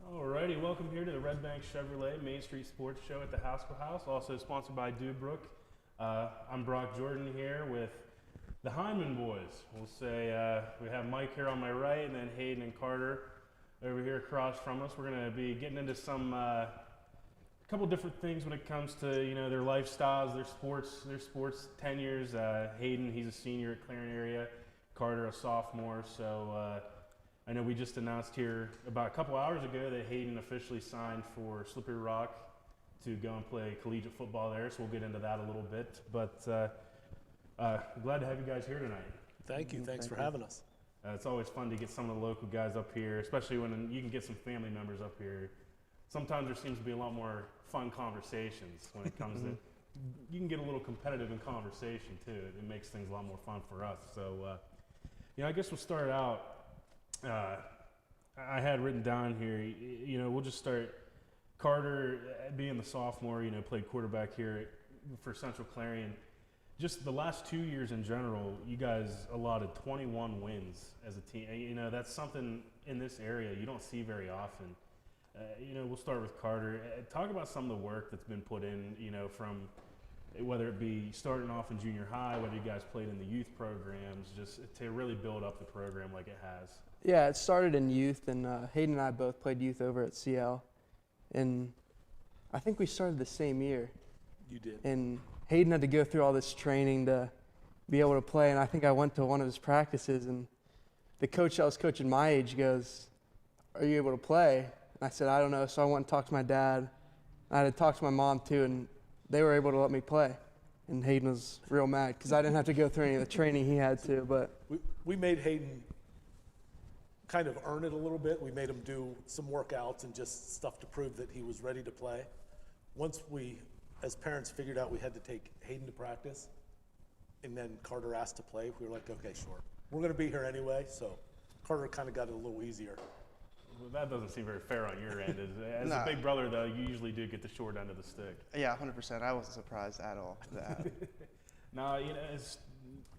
Alrighty, welcome here to the Redbank Chevrolet Main Street Sports Show at the Haskell House, also sponsored by Dubrook. I'm Brock Jordan here with the Hindman boys. We'll say we have Mike here on my right, and then Hayden and Carter over here across from us. We're going to be getting into some couple different things when it comes to their lifestyles, their sports tenures. Hayden, he's a senior at Clarion area. Carter, a sophomore. So I know we just announced here about a couple hours ago that Hayden officially signed for Slippery Rock to go and play collegiate football there. So we'll get into that a little bit. But glad to have you guys here tonight. Thank you. Thanks for having us. It's always fun to get some of the local guys up here, especially when you can get some family members up here. Sometimes there seems to be a lot more fun conversations when it comes to, you can get a little competitive in conversation too. It makes things a lot more fun for us. So, I guess we'll start out. I had written down here, we'll just start. Carter, being the sophomore, played quarterback here for Central Clarion. Just the last 2 years in general, you guys allotted 21 wins as a team. That's something in this area you don't see very often. We'll start with Carter. Talk about some of the work that's been put in, from whether it be starting off in junior high, whether you guys played in the youth programs, just to really build up the program like it has. Yeah, it started in youth, and Hayden and I both played youth over at CL. And I think we started the same year. You did. And Hayden had to go through all this training to be able to play, and I think I went to one of his practices, and the coach that was coaching my age goes, "Are you able to play?" And I said, "I don't know." So I went and talked to my dad. I had to talk to my mom too, and they were able to let me play. And Hayden was real mad because I didn't have to go through any of the training he had to. But We made Hayden kind of earn it a little bit. We made him do some workouts and just stuff to prove that he was ready to play. Once we, as parents, figured out we had to take Hayden to practice, and then Carter asked to play, we were like, okay, sure. We're going to be here anyway, so Carter kind of got it a little easier. Well, that doesn't seem very fair on your end. As Nah. a big brother, though, you usually do get the short end of the stick. Yeah, 100%. I wasn't surprised at all. Now,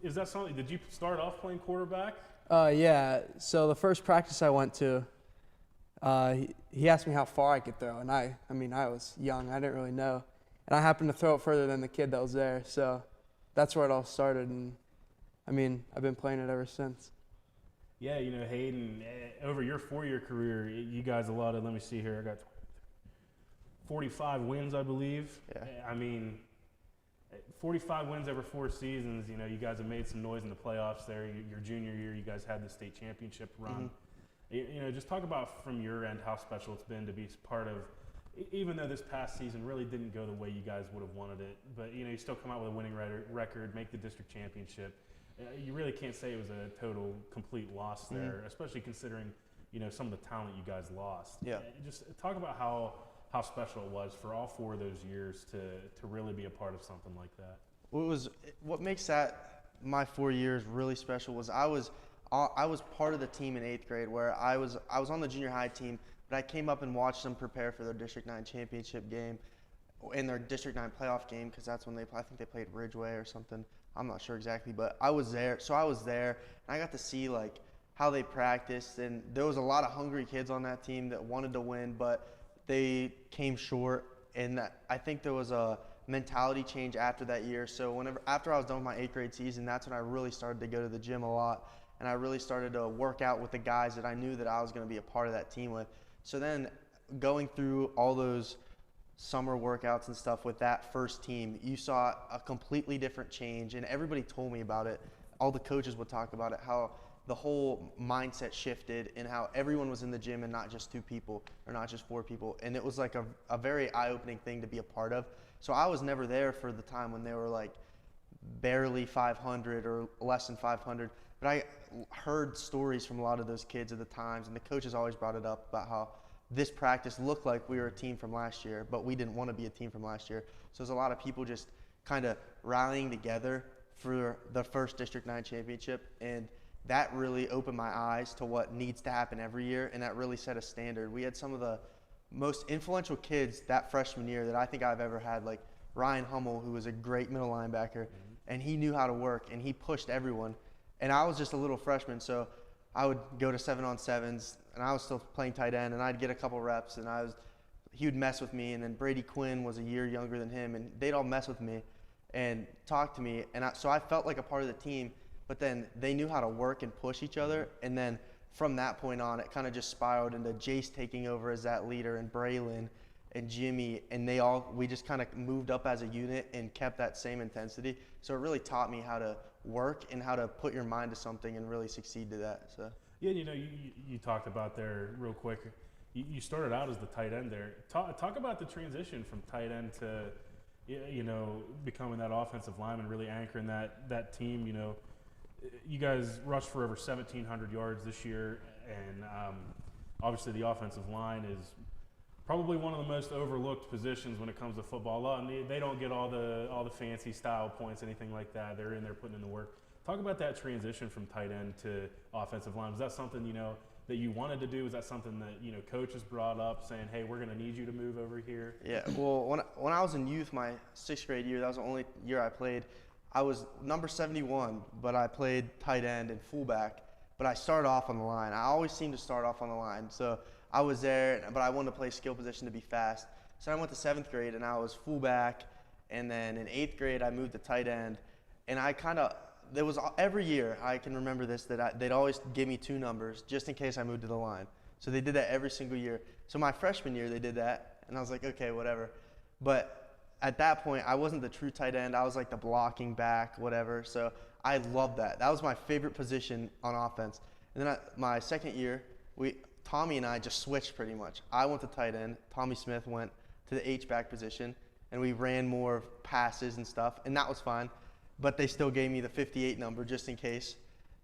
is that something? Did you start off playing quarterback? yeah, so the first practice I went to, he asked me how far I could throw, and I was young, I didn't really know. And I happened to throw it further than the kid that was there, so that's where it all started, and I've been playing it ever since. Yeah, Hayden, over your 4-year career, you guys allotted, let me see here, I got 45 wins, I believe. Yeah. 45 wins over 4 seasons. You guys have made some noise in the playoffs there. Your junior year, you guys had the state championship run. Just talk about from your end how special it's been to be part of, even though this past season really didn't go the way you guys would have wanted it, but you still come out with a winning record, make the district championship. You really can't say it was a total, complete loss there, especially considering, some of the talent you guys lost. Yeah. Just talk about how special it was for all 4 of those years to really be a part of something like that. What makes that my 4 years really special was I was part of the team in 8th grade where I was on the junior high team, but I came up and watched them prepare for their District 9 championship game and their District 9 playoff game, because that's when I think they played Ridgeway or something. I'm not sure exactly, but I was there. So I was there, and I got to see how they practiced, and there was a lot of hungry kids on that team that wanted to win, but they came short, and I think there was a mentality change after that year. So after I was done with my 8th grade season, that's when I really started to go to the gym a lot, and I really started to work out with the guys that I knew that I was going to be a part of that team with. So then going through all those summer workouts and stuff with that first team, you saw a completely different change, and everybody told me about it. All the coaches would talk about it, how the whole mindset shifted and how everyone was in the gym and not just 2 people or not just 4 people. And it was like a very eye-opening thing to be a part of. So I was never there for the time when they were barely 500 or less than 500. But I heard stories from a lot of those kids at the times, and the coaches always brought it up about how this practice looked like we were a team from last year, but we didn't want to be a team from last year. So there's a lot of people just kind of rallying together for the first District 9 championship, and that really opened my eyes to what needs to happen every year, and that really set a standard. We had some of the most influential kids that freshman year that I think I've ever had, like Ryan Hummel, who was a great middle linebacker, and he knew how to work, and he pushed everyone. And I was just a little freshman, so I would go to 7-on-7s, and I was still playing tight end, and I'd get a couple reps, and he would mess with me, and then Brady Quinn was a year younger than him, and they'd all mess with me and talk to me, and so I felt like a part of the team, but then they knew how to work and push each other, and then from that point on, it kind of just spiraled into Jace taking over as that leader, and Braylon and Jimmy, and we just kind of moved up as a unit and kept that same intensity. So it really taught me how to work and how to put your mind to something and really succeed to that. So Yeah, you talked about there real quick. You started out as the tight end there. Talk about the transition from tight end to, becoming that offensive lineman, really anchoring that team. You guys rushed for over 1,700 yards this year, and obviously the offensive line is probably one of the most overlooked positions when it comes to football. They don't get all the fancy style points, anything like that. They're in there putting in the work. Talk about that transition from tight end to offensive line. Was that something that you wanted to do? Was that something that coaches brought up, saying, "Hey, we're going to need you to move over here"? Yeah. Well, when I was in youth, my 6th grade year, that was the only year I played. I was number 71, but I played tight end and fullback. But I started off on the line. I always seemed to start off on the line. So I was there, but I wanted to play skill position to be fast. So I went to 7th grade, and I was fullback. And then in 8th grade, I moved to tight end. And there was every year, I can remember this, that they'd always give me 2 numbers just in case I moved to the line. So they did that every single year. So my freshman year, they did that. And I was like, okay, whatever. But at that point, I wasn't the true tight end. I was like the blocking back, whatever. So I loved that. That was my favorite position on offense. And then my 2nd year, Tommy and I just switched pretty much. I went to tight end. Tommy Smith went to the H-back position, and we ran more passes and stuff, and that was fine. But they still gave me the 58 number just in case.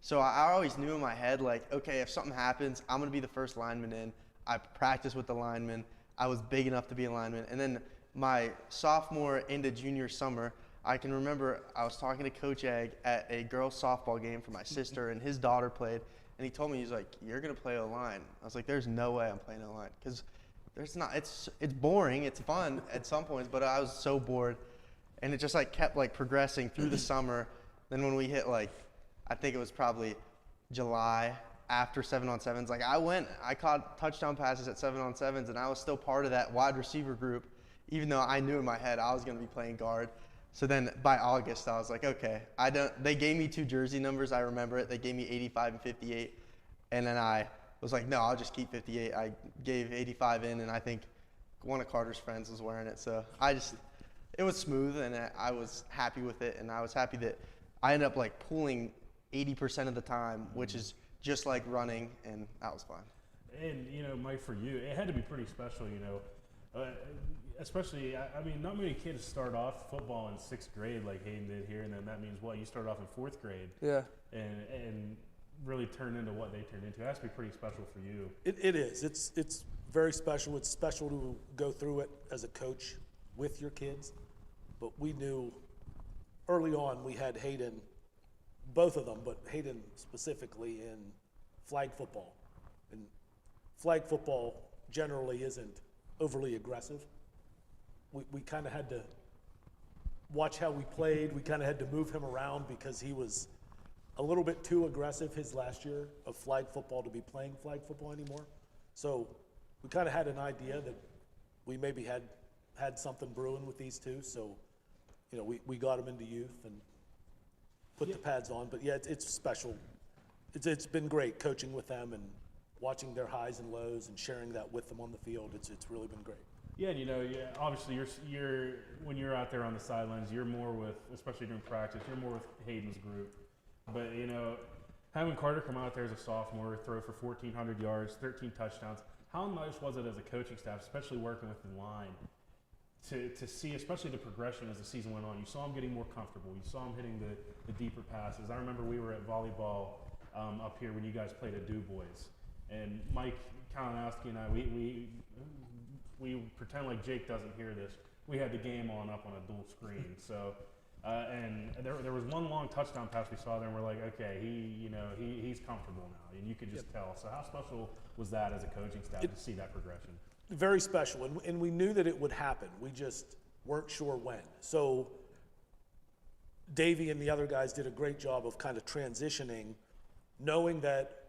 So I always knew in my head, like, okay, if something happens, I'm going to be the first lineman in. I practiced with the lineman. I was big enough to be a lineman. And then my sophomore into junior summer, I can remember I was talking to Coach Egg at a girls' softball game for my sister, and his daughter played. And he told me, he's like, "You're going to play O-line." I was like, there's no way I'm playing O-line. Because it's boring. It's fun at some points, but I was so bored. And it just kept progressing through the summer. Then when we hit I think it was probably July after 7-on-7s, I caught touchdown passes at 7-on-7s, and I was still part of that wide receiver group, even though I knew in my head I was going to be playing guard. So then by August, I was like, okay, they gave me 2 jersey numbers. I remember it. They gave me 85 and 58. And then I was like, no, I'll just keep 58. I gave 85 in, and I think one of Carter's friends was wearing it. So it was smooth, and I was happy with it. And I was happy that I ended up pulling 80% of the time, which is just like running, and that was fun. And, Mike, for you, it had to be pretty special, especially, not many kids start off football in 6th grade like Hayden did here, and then that means you started off in 4th grade. Yeah. And really turned into what they turned into. It has to be pretty special for you. It is. It's very special. It's special to go through it as a coach with your kids. But we knew early on we had Hayden, both of them, but Hayden specifically in flag football. And flag football generally isn't overly aggressive. We kind of had to watch how we played. We kind of had to move him around because he was a little bit too aggressive his last year of flag football to be playing flag football anymore. So we kind of had an idea that we maybe had something brewing with these 2. So, we got him into youth and put the pads on. But yeah, it's special. It's been great coaching with them and watching their highs and lows and sharing that with them on the field. It's really been great. Yeah, obviously you're when you're out there on the sidelines, you're more with, especially during practice, you're more with Hayden's group. But having Carter come out there as a sophomore, throw for 1,400 yards, 13 touchdowns, how nice was it as a coaching staff, especially working with the line, to see, especially the progression as the season went on? You saw him getting more comfortable. You saw him hitting the deeper passes. I remember we were at volleyball up here when you guys played at Du Bois, and Mike Kalinowski and I, we pretend like Jake doesn't hear this. We had the game up on a dual screen. So, and there was one long touchdown pass we saw there, and we're like, okay, he's comfortable now, and you could just tell. So how special was that as a coaching staff to see that progression? Very special, and we knew that it would happen. We just weren't sure when. So Davey and the other guys did a great job of kind of transitioning, knowing that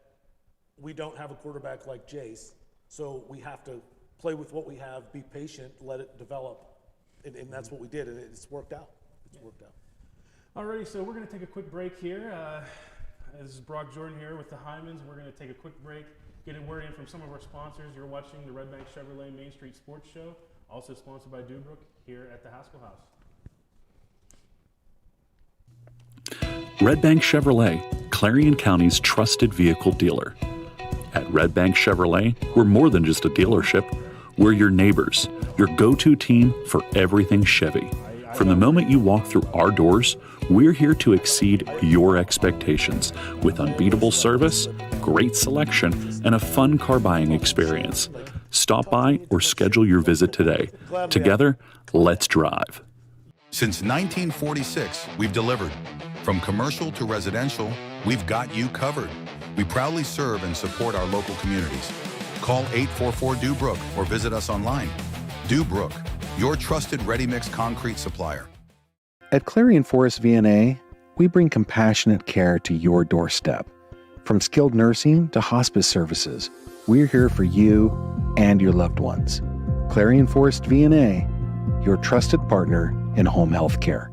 we don't have a quarterback like Jace, so we have to play with what we have, be patient, let it develop, and that's what we did, and it's worked out. It's worked out. Alrighty, so we're going to take a quick break here. This is Brock Jordan here with the Hindmans. We're going to take a quick break, get a word in from some of our sponsors. You're watching the Redbank Chevrolet Main Street Sports Show, also sponsored by Dubrook here at the Haskell House. Redbank Chevrolet, Clarion County's trusted vehicle dealer. At Redbank Chevrolet, we're more than just a dealership. We're your neighbors, your go-to team for everything Chevy. From the moment you walk through our doors, we're here to exceed your expectations with unbeatable service, great selection, and a fun car buying experience. Stop by or schedule your visit today. Together, let's drive. Since 1946, we've delivered. From commercial to residential, we've got you covered. We proudly serve and support our local communities. Call 844-DUBROOK or visit us online. Dubrook, your trusted ready-mix concrete supplier. At Clarion Forest VNA, we bring compassionate care to your doorstep. From skilled nursing to hospice services, we're here for you and your loved ones. Clarion Forest VNA, your trusted partner in home health care.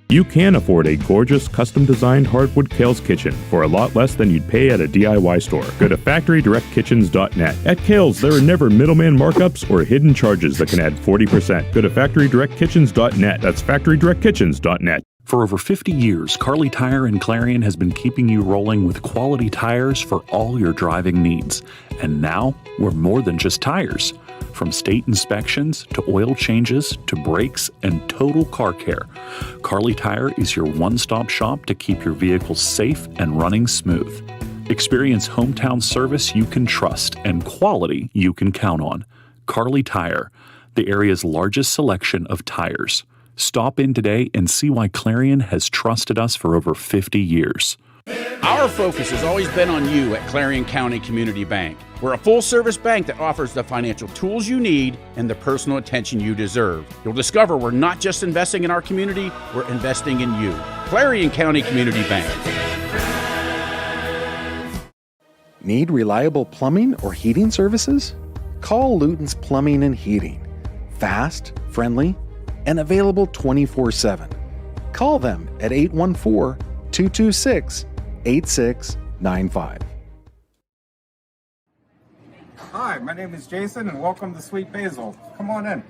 You can afford a gorgeous, custom-designed hardwood Kale's kitchen for a lot less than you'd pay at a DIY store. Go to FactoryDirectKitchens.net. At Kale's, there are never middleman markups or hidden charges that can add 40%. Go to FactoryDirectKitchens.net. That's FactoryDirectKitchens.net. For over 50 years, Carly Tire and Clarion has been keeping you rolling with quality tires for all your driving needs. And now, we're more than just tires. From state inspections to oil changes to brakes and total car care, Carly Tire is your one-stop shop to keep your vehicle safe and running smooth. Experience hometown service you can trust and quality you can count on. Carly Tire, the area's largest selection of tires. Stop in today and see why Clarion has trusted us for over 50 years. Our focus has always been on you at Clarion County Community Bank. We're a full-service bank that offers the financial tools you need and the personal attention you deserve. You'll discover we're not just investing in our community, we're investing in you. Clarion County Community Bank. Need reliable plumbing or heating services? Call Luton's Plumbing and Heating. Fast, friendly, and available 24/7. Call them at 814-226-8695. Hi, my name is Jason and welcome to Sweet Basil. Come on in.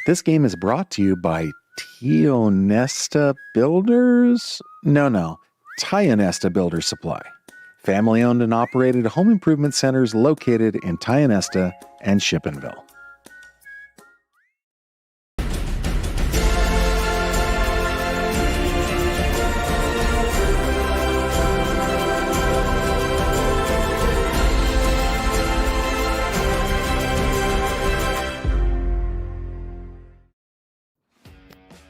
This game is brought to you by Tionesta Builders? No. Tionesta Builder Supply. Family-owned and operated home improvement centers located in Tionesta and Shippenville.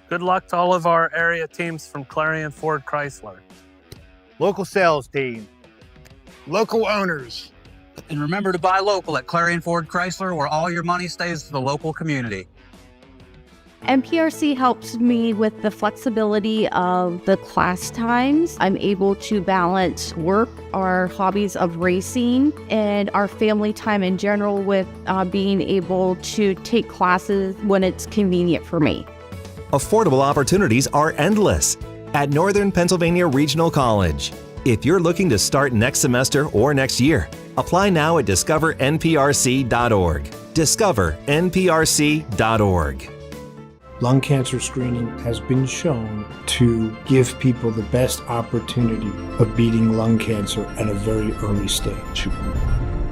Good luck to all of our area teams from Clarion Ford Chrysler. Local sales team, local owners. And remember to buy local at Clarion Ford Chrysler, where all your money stays to the local community. MPRC helps me with the flexibility of the class times. I'm able to balance work, our hobbies of racing, and our family time in general with being able to take classes when it's convenient for me. Affordable opportunities are endless at Northern Pennsylvania Regional College. If you're looking to start next semester or next year, apply now at discovernprc.org. discovernprc.org. Lung cancer screening has been shown to give people the best opportunity of beating lung cancer at a very early stage.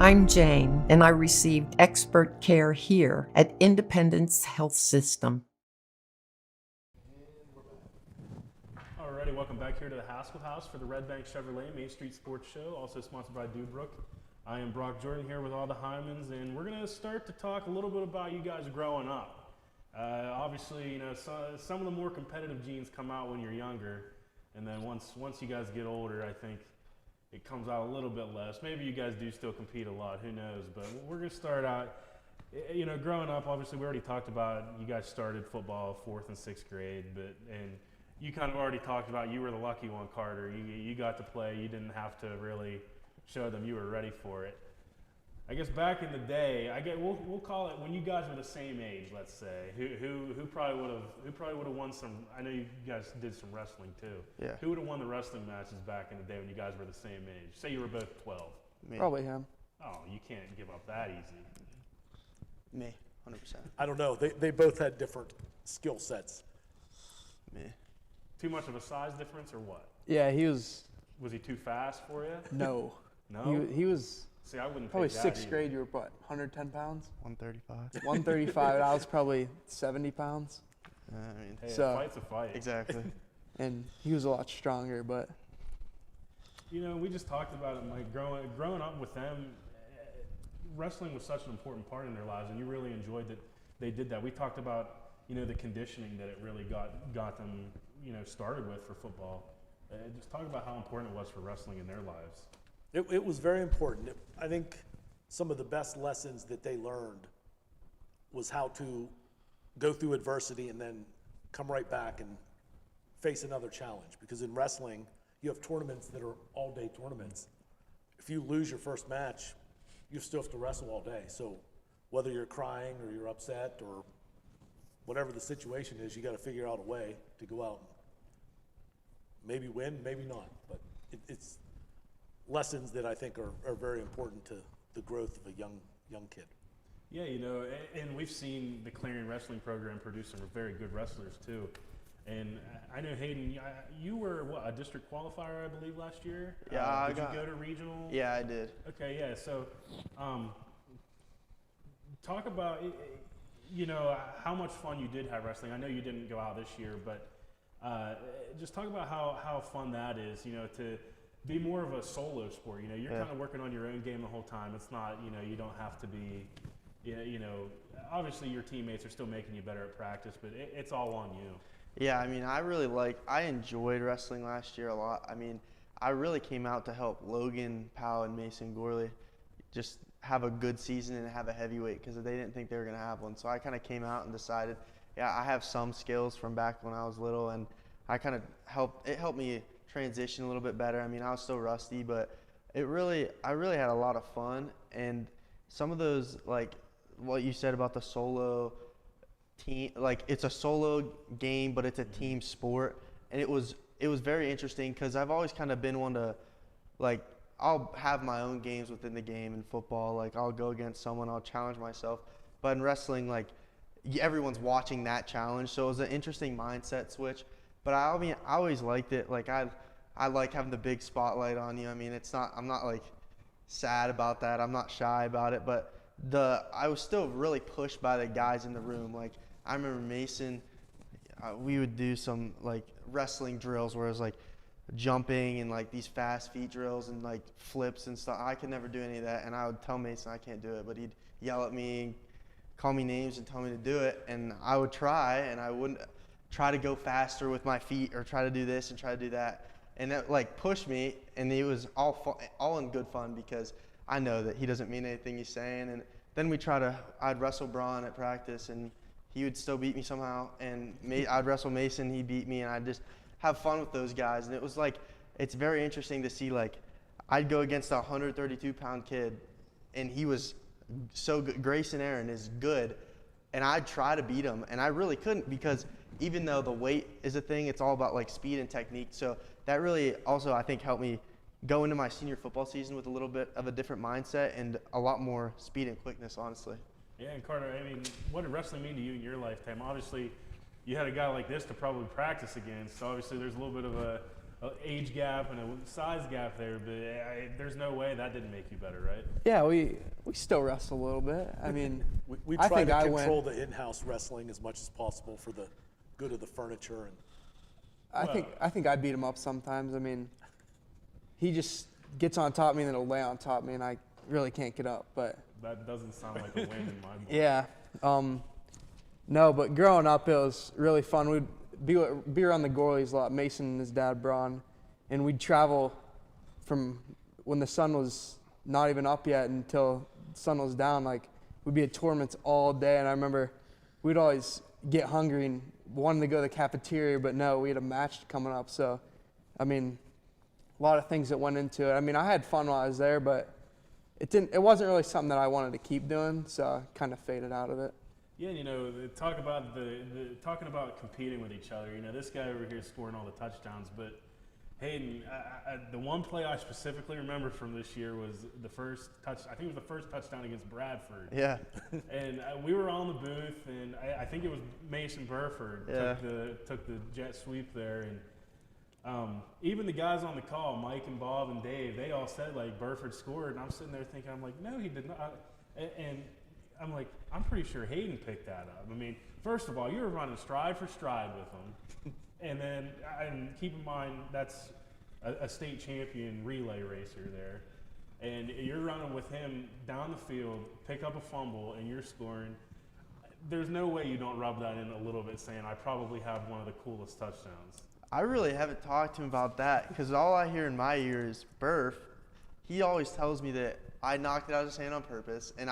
I'm Jane, and I received expert care here at Independence Health System. Alrighty, welcome back here to the Haskell House for the Redbank Chevrolet Main Street Sports Show, also sponsored by Dubrook. I am Brock Jordan here with all the Hindmans, and we're going to start to talk a little bit about you guys growing up. Obviously, you know, some of the more competitive genes come out when you're younger, and then once you guys get older, I think it comes out a little bit less. Maybe you guys do still compete a lot, who knows? But we're gonna start out, you know, growing up, obviously we already talked about you guys started football 4th and 6th grade, and you kind of already talked about you were the lucky one, Carter. You got to play, you didn't have to really show them you were ready for it. I guess back in the day, we'll call it when you guys were the same age. Let's say who probably would have won some. I know you guys did some wrestling too. Yeah. Who would have won the wrestling matches back in the day when you guys were the same age? Say you were both 12. Me. Probably him. Oh, you can't give up that easy. Me, 100%. I don't know. They both had different skill sets. Me. Too much of a size difference or what? Yeah, he was. Was he too fast for you? No. No. He was. See, I wouldn't. Probably think that 6th either. grade. You were what? 110 pounds. 135. 135. And I was probably 70 pounds. I mean, Hey, So- a fight's a fight. exactly. And he was a lot stronger, but You know, we just talked about it, Mike. Growing up with them, wrestling was such an important part in their lives, and you really enjoyed that they did that. We talked about, you know, the conditioning that it really got them, you know, started with for football. Just talk about how important it was for wrestling in their lives. It was very important. I think some of the best lessons that they learned was how to go through adversity and then come right back and face another challenge. Because in wrestling, you have tournaments that are all-day tournaments. If you lose your first match, you still have to wrestle all day. So whether you're crying or you're upset or whatever the situation is, you got to figure out a way to go out and maybe win, maybe not. But it's lessons that I think are very important to the growth of a young kid. Yeah, you know, and we've seen the Clarion Wrestling program produce some very good wrestlers too. And I know, Hayden, you were, what, a district qualifier, I believe, last year? Yeah, Did you go to regional? Yeah, I did. Okay, yeah. So, talk about, you know, how much fun you did have wrestling. I know you didn't go out this year, but just talk about how fun that is, you know, to be more of a solo sport. You know, you're kind of working on your own game the whole time. It's not, you know, you don't have to be, you know, obviously your teammates are still making you better at practice, but it's all on you. Yeah, I mean, I enjoyed wrestling last year a lot. I mean, I really came out to help Logan Powell and Mason Gorley just have a good season and have a heavyweight because they didn't think they were going to have one. So I kind of came out and decided, yeah, I have some skills from back when I was little, and I kind of helped me transition a little bit better. I mean, I was still rusty, but I really had a lot of fun. And some of those, like what you said about the solo team, like it's a solo game, but it's a team sport. And it was very interesting because I've always kind of been one to, like, I'll have my own games within the game in football. Like, I'll go against someone, I'll challenge myself. But in wrestling, like, everyone's watching that challenge. So it was an interesting mindset switch. But I mean, I always liked it. Like, I like having the big spotlight on you. I mean, I'm not like sad about that. I'm not shy about it. But I was still really pushed by the guys in the room. Like, I remember Mason, we would do some like wrestling drills where it was like jumping and like these fast feet drills and like flips and stuff. I could never do any of that. And I would tell Mason I can't do it, but he'd yell at me, call me names and tell me to do it. And I would try, and I wouldn't try to go faster with my feet or try to do this and try to do that. And that like pushed me, and it was all in good fun because I know that he doesn't mean anything he's saying. And then I'd wrestle Braun at practice, and he would still beat me somehow. And I'd wrestle Mason, he'd beat me, and I'd just have fun with those guys. And it was like, it's very interesting to see, like, I'd go against a 132-pound kid, and he was so good. Grayson Aaron is good, and I'd try to beat him, and I really couldn't because even though the weight is a thing, it's all about like speed and technique. So that really also, I think, helped me go into my senior football season with a little bit of a different mindset and a lot more speed and quickness, honestly. Yeah, and Carter, I mean, what did wrestling mean to you in your lifetime? Obviously, you had a guy like this to probably practice against. So obviously, there's a little bit of a age gap and a size gap there, but there's no way that didn't make you better, right? yeah, we still wrestle a little bit. I mean, We I try think to I control went. the in-house wrestling as much as possible for the good of the furniture. And I think I beat him up sometimes. I mean, he just gets on top of me and then he'll lay on top of me, and I really can't get up. But That doesn't sound like a win in my book. yeah, No, but growing up, it was really fun. We'd be around the goalies a lot, Mason and his dad, Braun, and we'd travel from when the sun was not even up yet until the sun was down. Like, we'd be at tournaments all day, and I remember we'd always get hungry and wanted to go to the cafeteria, but no, we had a match coming up. So, I mean, a lot of things that went into it. I mean, I had fun while I was there, but it wasn't really something that I wanted to keep doing, so I kind of faded out of it. Yeah, you know, talking about competing with each other. You know, this guy over here scoring all the touchdowns, but Hayden, the one play I specifically remember from this year was the first touch. I think it was the first touchdown against Bradford. Yeah. And we were on the booth, and I think it was Mason Burford took the jet sweep there, and even the guys on the call, Mike and Bob and Dave, they all said like Burford scored, and I'm sitting there thinking, I'm like, no, he did not. And I'm like, I'm pretty sure Hayden picked that up. I mean, first of all, you were running stride for stride with him. And then, and keep in mind, that's a state champion relay racer there. And you're running with him down the field, pick up a fumble, and you're scoring. There's no way you don't rub that in a little bit, saying, I probably have one of the coolest touchdowns. I really haven't talked to him about that, because all I hear in my ear is Burf. He always tells me that I knocked it out of his hand on purpose, and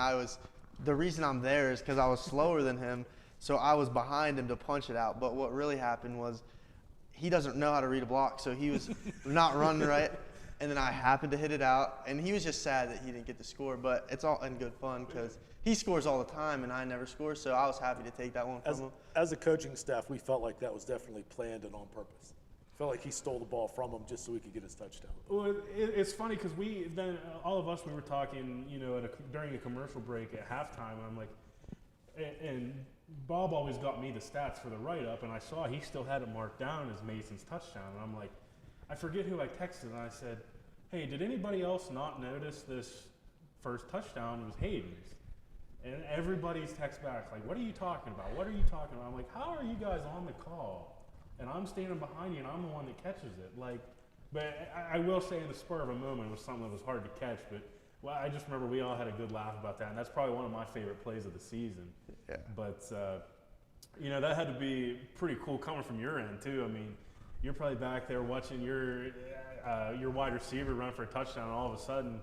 the reason I'm there is because I was slower than him, so I was behind him to punch it out. But what really happened was he doesn't know how to read a block, so he was not running right, and then I happened to hit it out, and he was just sad that he didn't get to score, but it's all in good fun because he scores all the time and I never score, so I was happy to take that one from him. As a coaching staff, we felt like that was definitely planned and on purpose. Felt like he stole the ball from him just so he could get his touchdown. Well, it's funny because all of us, we were talking, you know, during a commercial break at halftime, and I'm like, and Bob always got me the stats for the write-up, and I saw he still had it marked down as Mason's touchdown, and I'm like, I forget who I texted, and I said, hey, did anybody else not notice this first touchdown was Hayden's? And everybody's text back, like, what are you talking about? What are you talking about? I'm like, how are you guys on the call? And I'm standing behind you, and I'm the one that catches it. Like, but I will say in the spur of a moment, it was something that was hard to catch, but well, I just remember we all had a good laugh about that, and that's probably one of my favorite plays of the season. Yeah. But, you know, that had to be pretty cool coming from your end, too. I mean, you're probably back there watching your wide receiver run for a touchdown, and all of a sudden,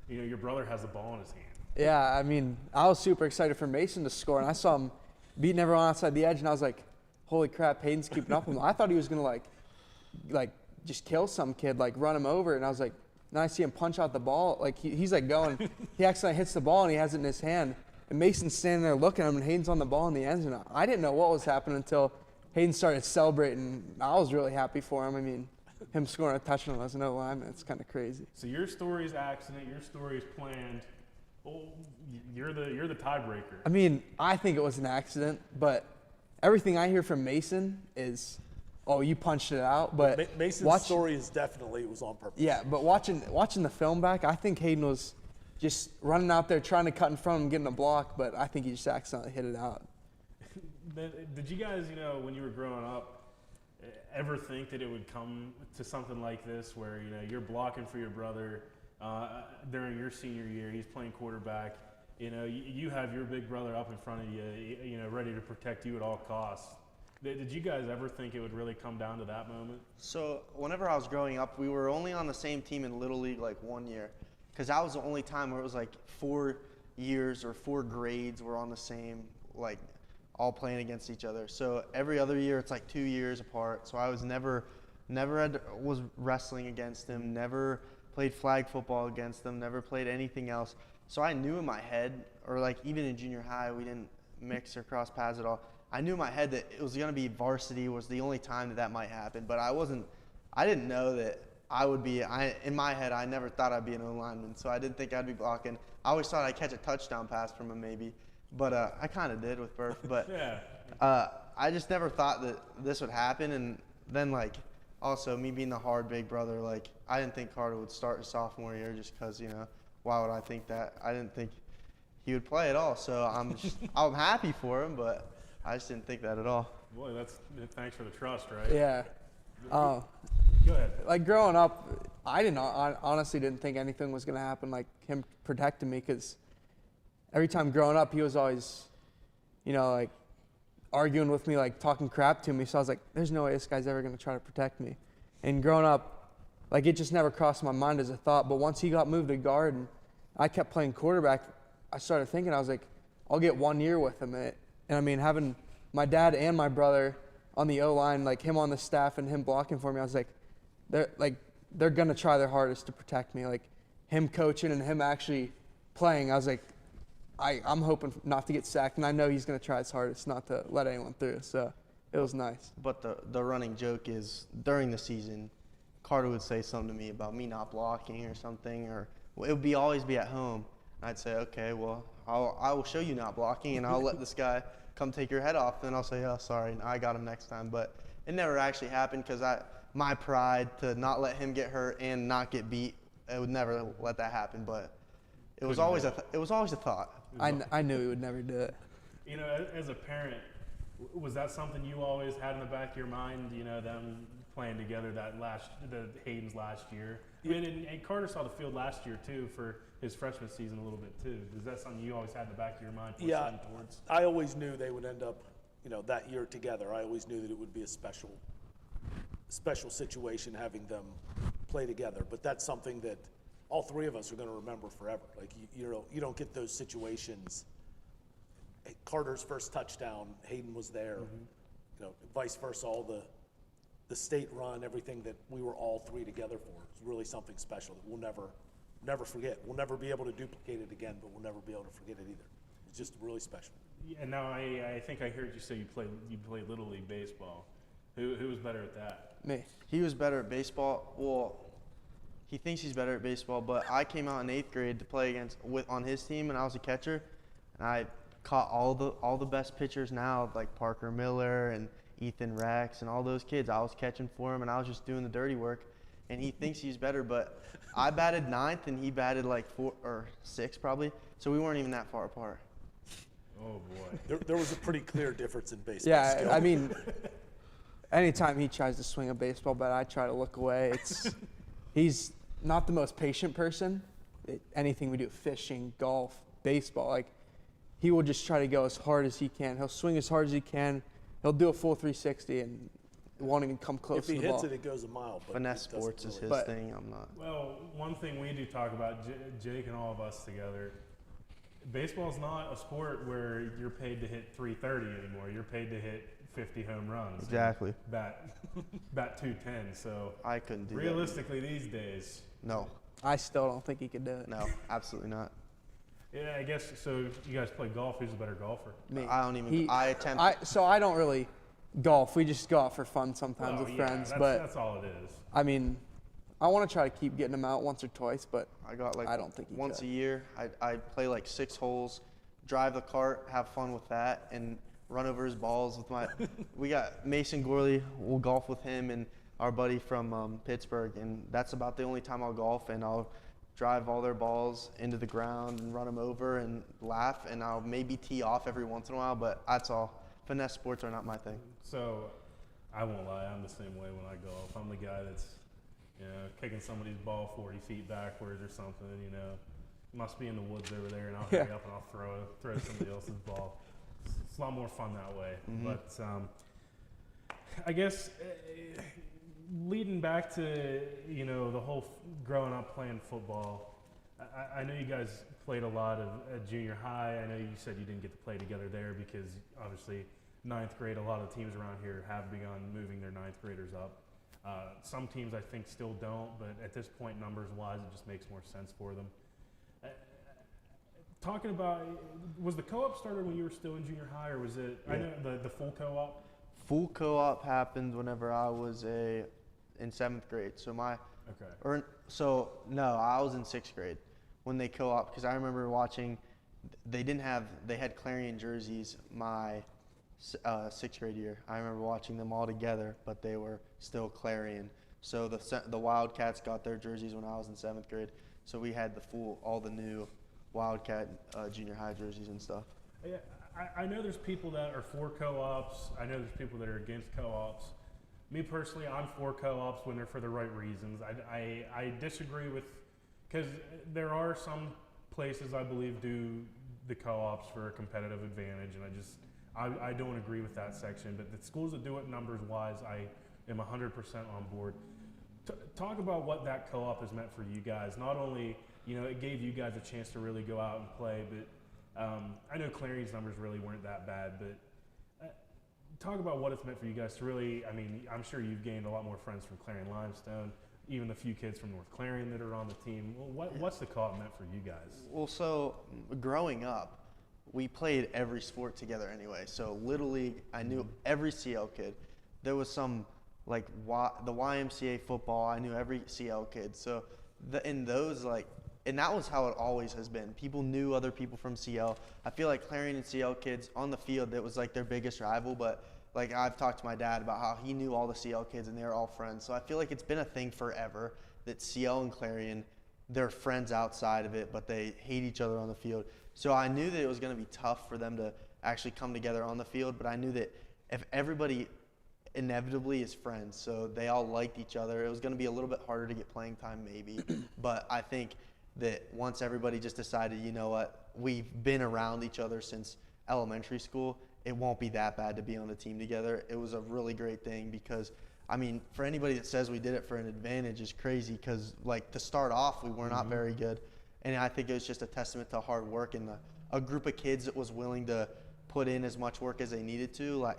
you know, your brother has the ball in his hand. Yeah, I mean, I was super excited for Mason to score, and I saw him beating everyone outside the edge, and I was like, holy crap, Hayden's keeping up with him. I thought he was going to, like, just kill some kid, like, run him over, and I was like, then I see him punch out the ball. Like, he's like going, he accidentally hits the ball, and he has it in his hand. And Mason's standing there looking at him, and Hayden's on the ball in the end zone. I didn't know what was happening until Hayden started celebrating. I was really happy for him. I mean, him scoring a touchdown as no lineman, it's kind of crazy. So your story's accident, your story's planned. Well, you're the tiebreaker. I mean, I think it was an accident, but everything I hear from Mason is, oh, you punched it out. But Mason's story is definitely it was on purpose. Yeah, but watching the film back, I think Hayden was just running out there trying to cut in front of him, getting a block, but I think he just accidentally hit it out. Did you guys, you know, when you were growing up, ever think that it would come to something like this where, you know, you're blocking for your brother during your senior year, he's playing quarterback, you know, you have your big brother up in front of you, you know, ready to protect you at all costs. Did you guys ever think it would really come down to that moment? So whenever I was growing up, we were only on the same team in Little League like 1 year, because that was the only time where it was like 4 years or 4 grades were on the same, like all playing against each other. So every other year it's like 2 years apart. So I was was wrestling against him, never played flag football against them, never played anything else. So I knew in my head, or like even in junior high, we didn't mix or cross paths at all. I knew in my head that it was going to be varsity was the only time that might happen, but I didn't know that I would be, in my head, I never thought I'd be an O-lineman, so I didn't think I'd be blocking. I always thought I'd catch a touchdown pass from him maybe, but I kind of did with Burf, but yeah. I just never thought that this would happen, and then like, also me being the hard big brother, like I didn't think Carter would start his sophomore year just because, you know, why would I think that? I didn't think he would play at all, so I'm happy for him, but I just didn't think that at all. Boy, thanks for the trust, right? Yeah. Go ahead. Like growing up, I honestly didn't think anything was going to happen, like him protecting me, because every time growing up, he was always, you know, like arguing with me, like talking crap to me. So I was like, there's no way this guy's ever going to try to protect me. And growing up, like it just never crossed my mind as a thought. But once he got moved to guard and I kept playing quarterback, I started thinking, I was like, I'll get 1 year with him. And I mean, having my dad and my brother on the O-line, like him on the staff and him blocking for me, I was like, they're going to try their hardest to protect me. Like him coaching and him actually playing, I was like, I'm hoping not to get sacked, and I know he's going to try his hardest not to let anyone through. So it was nice. But the running joke is during the season, Carter would say something to me about me not blocking or something, or it would always be at home. I'd say, okay, well, I will show you not blocking, and I'll let this guy come take your head off. Then I'll say, oh, sorry, I got him next time. But it never actually happened because my pride to not let him get hurt and not get beat, I would never let that happen. But it was always a thought. I knew he would never do it. You know, as a parent, was that something you always had in the back of your mind? You know, them playing together the Hayden's last year. I mean, and Carter saw the field last year too for his freshman season a little bit too. Is that something you always had in the back of your mind? Yeah, I always knew they would end up, you know, that year together. I always knew that it would be a special situation having them play together. But that's something that all three of us are going to remember forever. Like you don't get those situations. Carter's first touchdown, Hayden was there. You know, vice versa. All the state run, everything that we were all three together for. It's really something special that we'll never forget. We'll never be able to duplicate it again, but we'll never be able to forget it either. It's just really special. Yeah, and now I think I heard you say you play Little League baseball. Who was better at that? Me. He was better at baseball. Well, he thinks he's better at baseball, but I came out in 8th grade to play on his team, and I was a catcher, and I caught all the best pitchers now, like Parker Miller and Ethan Rex and all those kids. I was catching for him, and I was just doing the dirty work. And he thinks he's better, but I batted 9th, and he batted like 4 or 6 probably. So we weren't even that far apart. Oh boy. There was a pretty clear difference in baseball. Yeah, skill. I mean, anytime he tries to swing a baseball bat, I try to look away. He's not the most patient person. Anything we do, fishing, golf, baseball, like he will just try to go as hard as he can. He'll swing as hard as he can. He'll do a full 360 and won't even come close to the ball. If he hits it, it goes a mile. But finesse sports is his thing. I'm not. Well, one thing we do talk about, Jake and all of us together, baseball's not a sport where you're paid to hit 330 anymore. You're paid to hit 50 home runs. Exactly. Bat 210. So I couldn't do realistically these days. No. I still don't think he could do it. No, absolutely not. Yeah, I guess so. You guys play golf. Who's a better golfer? Me. I don't even. I attempt. So I don't really golf. We just go out for fun sometimes with friends. But that's all it is. I mean, I want to try to keep getting him out once or twice, but I don't think he once could. a year. I play like 6 holes, drive the cart, have fun with that, and run over his balls with my. We got Mason Gorley. We'll golf with him and our buddy from Pittsburgh, and that's about the only time I'll golf, and I'll drive all their balls into the ground and run them over and laugh, and I'll maybe tee off every once in a while, but that's all. Finesse sports are not my thing. So, I won't lie, I'm the same way when I golf. I'm the guy that's, you know, kicking somebody's ball 40 feet backwards or something, you know. Must be in the woods over there, and I'll hurry up and I'll throw somebody else's ball. It's a lot more fun that way. But I guess leading back to, you know, the whole growing up playing football, I know you guys played a lot at junior high. I know you said you didn't get to play together there because obviously 9th grade, a lot of teams around here have begun moving their 9th graders up. Some teams I think still don't, but at this point, numbers-wise, it just makes more sense for them. Talking about, was the co-op started when you were still in junior high, or was it, I know the full co-op? Full co-op happened whenever I was in 7th grade. So I was in 6th grade when they co-op, because I remember watching, they had Clarion jerseys my 6th grade year. I remember watching them all together, but they were still Clarion. So the Wildcats got their jerseys when I was in 7th grade. So we had all the new Wildcat junior high jerseys and stuff. Yeah, I know there's people that are for co-ops. I know there's people that are against co-ops. Me personally, I'm for co-ops when they're for the right reasons. I disagree with, because there are some places I believe do the co-ops for a competitive advantage, and I don't agree with that section, but the schools that do it numbers-wise, I am 100% on board. Talk about what that co-op has meant for you guys. Not only, it gave you guys a chance to really go out and play, but I know Clarion's numbers really weren't that bad, but talk about what it's meant for you guys to really, I'm sure you've gained a lot more friends from Clarion Limestone, even the few kids from North Clarion that are on the team. Well, what's the co-op meant for you guys? Well, so growing up, we played every sport together anyway. So Little League, I knew every CL kid. There was some the YMCA football, I knew every CL kid. So in those, and that was how it always has been. People knew other people from CL. I feel like Clarion and CL kids on the field, that was their biggest rival, but I've talked to my dad about how he knew all the CL kids and they were all friends. So I feel like it's been a thing forever that CL and Clarion, they're friends outside of it, but they hate each other on the field. So I knew that it was going to be tough for them to actually come together on the field, but I knew that if everybody inevitably is friends, so they all liked each other, it was going to be a little bit harder to get playing time maybe. But I think that once everybody just decided, you know what, we've been around each other since elementary school, it won't be that bad to be on a team together. It was a really great thing because, for anybody that says we did it for an advantage is crazy because, to start off, we were not very good. And I think it was just a testament to hard work and a group of kids that was willing to put in as much work as they needed to.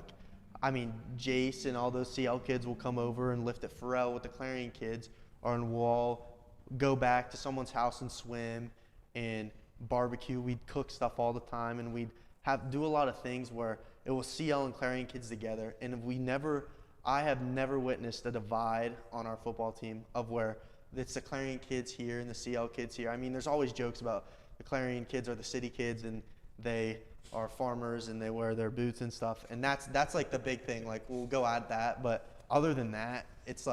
Jace and all those CL kids will come over and lift at Pharrell with the Clarion kids, and we'll all go back to someone's house and swim and barbecue. We'd cook stuff all the time, and we'd do a lot of things where it was CL and Clarion kids together. And I have never witnessed a divide on our football team of where it's the Clarion kids here and the CL kids here. There's always jokes about the Clarion kids are the city kids and they are farmers and they wear their boots and stuff. And that's the big thing. We'll go at that. But other than that, it's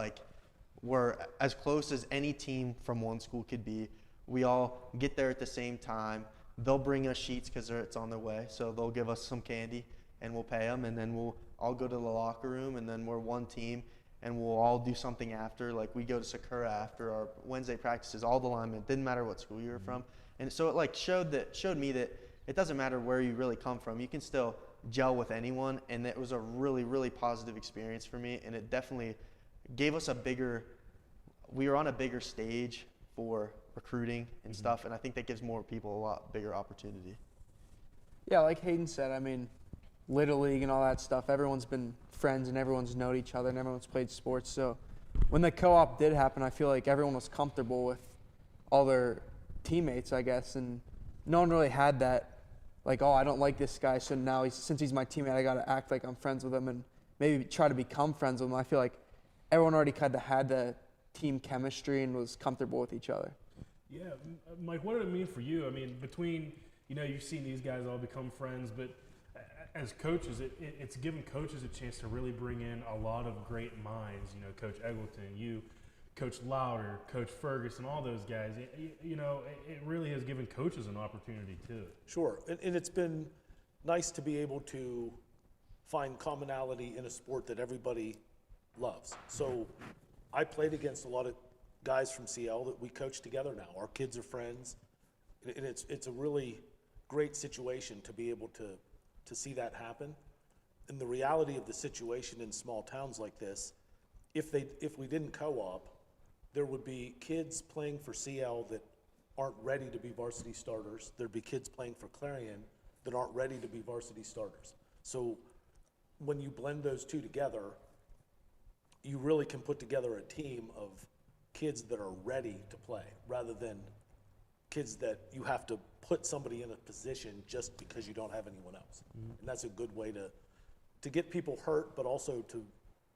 we're as close as any team from one school could be. We all get there at the same time. They'll bring us sheets because it's on their way. So they'll give us some candy and we'll pay them. And then we'll all go to the locker room and then we're one team and we'll all do something after. We go to Sakura after our Wednesday practices, all the linemen, didn't matter what school you were from. And so it showed me that it doesn't matter where you really come from. You can still gel with anyone. And it was a really, really positive experience for me. And it definitely gave us we were on a bigger stage for recruiting and stuff, and I think that gives more people a lot bigger opportunity. Yeah, like Hayden said, Little League and all that stuff, everyone's been friends and everyone's known each other and everyone's played sports. So when the co-op did happen, I feel like everyone was comfortable with all their teammates, I guess, and no one really had that, I don't like this guy, so now since he's my teammate, I got to act like I'm friends with him and maybe try to become friends with him. I feel like everyone already kind of had the team chemistry and was comfortable with each other. Yeah, Mike, what did it mean for you? Between, you've seen these guys all become friends, but as coaches, it's given coaches a chance to really bring in a lot of great minds. Coach Eggleton, you, Coach Louder, Coach Ferguson, all those guys. It really has given coaches an opportunity too. Sure, and it's been nice to be able to find commonality in a sport that everybody loves. So I played against a lot of guys from CL that we coach together now. Our kids are friends, and it's a really great situation to be able to see that happen. And the reality of the situation in small towns like this, if we didn't co-op, there would be kids playing for CL that aren't ready to be varsity starters. There'd be kids playing for Clarion that aren't ready to be varsity starters. So when you blend those two together, you really can put together a team of kids that are ready to play rather than kids that you have to put somebody in a position just because you don't have anyone else. And that's a good way to get people hurt, but also to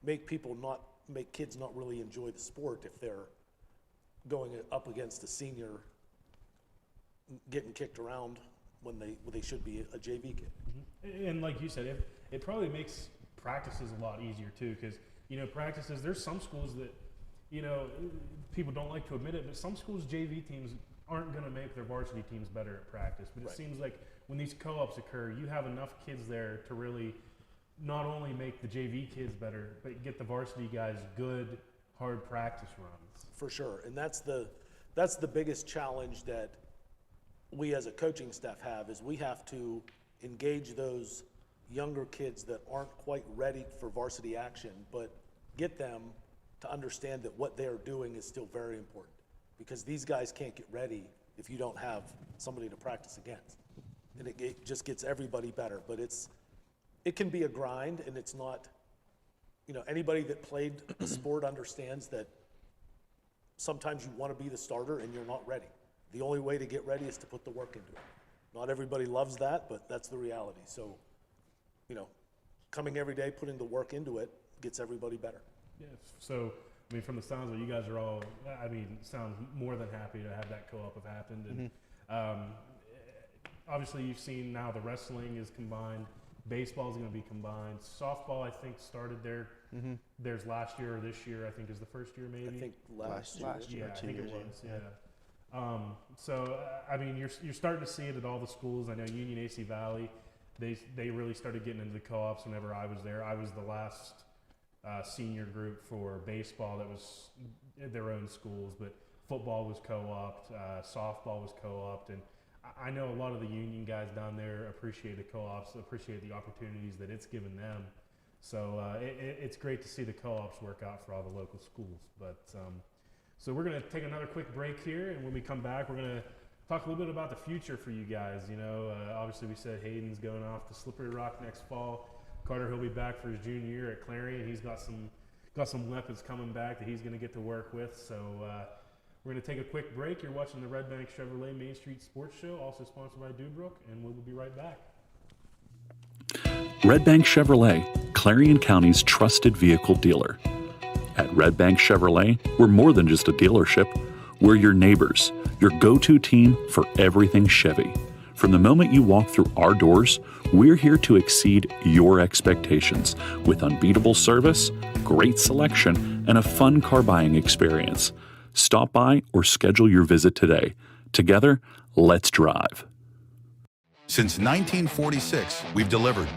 make kids not really enjoy the sport if they're going up against a senior getting kicked around when they should be a JV kid. And like you said, it probably makes practices a lot easier too, because practices, there's some schools that people don't like to admit it, but some schools' JV teams aren't going to make their varsity teams better at practice. But it seems like when these co-ops occur, you have enough kids there to really not only make the JV kids better, but get the varsity guys good, hard practice runs. For sure, and that's the biggest challenge that we as a coaching staff have, is we have to engage those younger kids that aren't quite ready for varsity action, but get them to understand that what they're doing is still very important, because these guys can't get ready if you don't have somebody to practice against. And it just gets everybody better, but it can be a grind, and it's not, anybody that played the sport understands that sometimes you want to be the starter and you're not ready. The only way to get ready is to put the work into it. Not everybody loves that, but that's the reality. So, coming every day, putting the work into it gets everybody better. Yeah, so, from the sounds of it, you guys are all, sound more than happy to have that co-op have happened. And obviously you've seen now the wrestling is combined, baseball is going to be combined, softball I think started theirs last year or this year, I think is the first year maybe? I think last year. Yeah, I think it was, yeah. So, you're starting to see it at all the schools. I know Union AC Valley, they really started getting into the co-ops whenever I was there. I was the last senior group for baseball that was their own schools, but football was co-opted, softball was co-opted, and I know a lot of the union guys down there appreciate the co-ops, appreciate the opportunities that it's given them. So it's great to see the co-ops work out for all the local schools. But so we're going to take another quick break here, and when we come back, we're going to talk a little bit about the future for you guys. Obviously we said Hayden's going off to Slippery Rock next fall. Carter, he'll be back for his junior year at Clarion. He's got some weapons coming back that he's going to get to work with. So we're going to take a quick break. You're watching the Redbank Chevrolet Main Street Sports Show, also sponsored by Dubrook, and we will be right back. Redbank Chevrolet, Clarion County's trusted vehicle dealer. At Redbank Chevrolet, we're more than just a dealership. We're your neighbors, your go-to team for everything Chevy. From the moment you walk through our doors, we're here to exceed your expectations with unbeatable service, great selection, and a fun car buying experience. Stop by or schedule your visit today. Together, let's drive. Since 1946, we've delivered.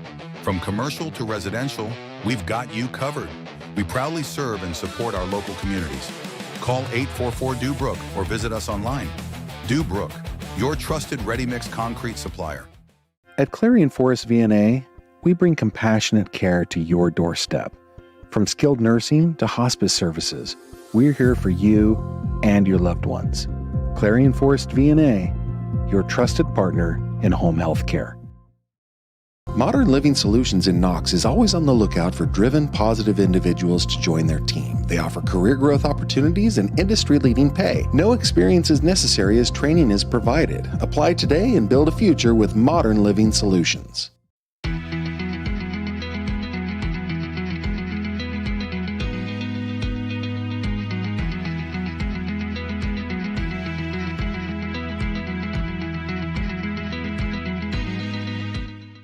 From commercial to residential, we've got you covered. We proudly serve and support our local communities. Call 844-DUBROOK or visit us online. Dubrook, your trusted ready-mix concrete supplier. At Clarion Forest VNA, we bring compassionate care to your doorstep. From skilled nursing to hospice services, we're here for you and your loved ones. Clarion Forest VNA, your trusted partner in home health care. Modern Living Solutions in Knox is always on the lookout for driven, positive individuals to join their team. They offer career growth opportunities and industry-leading pay. No experience is necessary as training is provided. Apply today and build a future with Modern Living Solutions.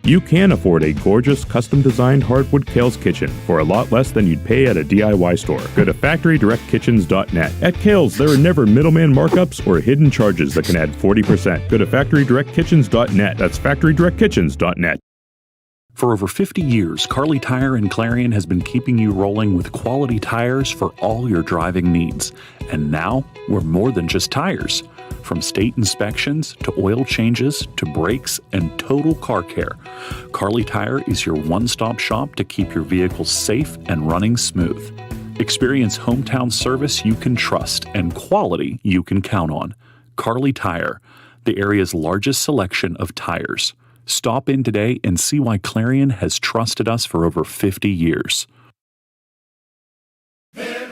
You can afford a gorgeous, custom-designed hardwood Kales kitchen for a lot less than you'd pay at a DIY store. Go to FactoryDirectKitchens.net. At Kales, there are never middleman markups or hidden charges that can add 40%. Go to FactoryDirectKitchens.net. That's FactoryDirectKitchens.net. For over 50 years, Carly Tire and Clarion has been keeping you rolling with quality tires for all your driving needs. And now, we're more than just tires. From state inspections to oil changes to brakes and total car care, Carly Tire is your one-stop shop to keep your vehicle safe and running smooth. Experience hometown service you can trust and quality you can count on. Carly Tire, the area's largest selection of tires. Stop in today and see why Clarion has trusted us for over 50 years.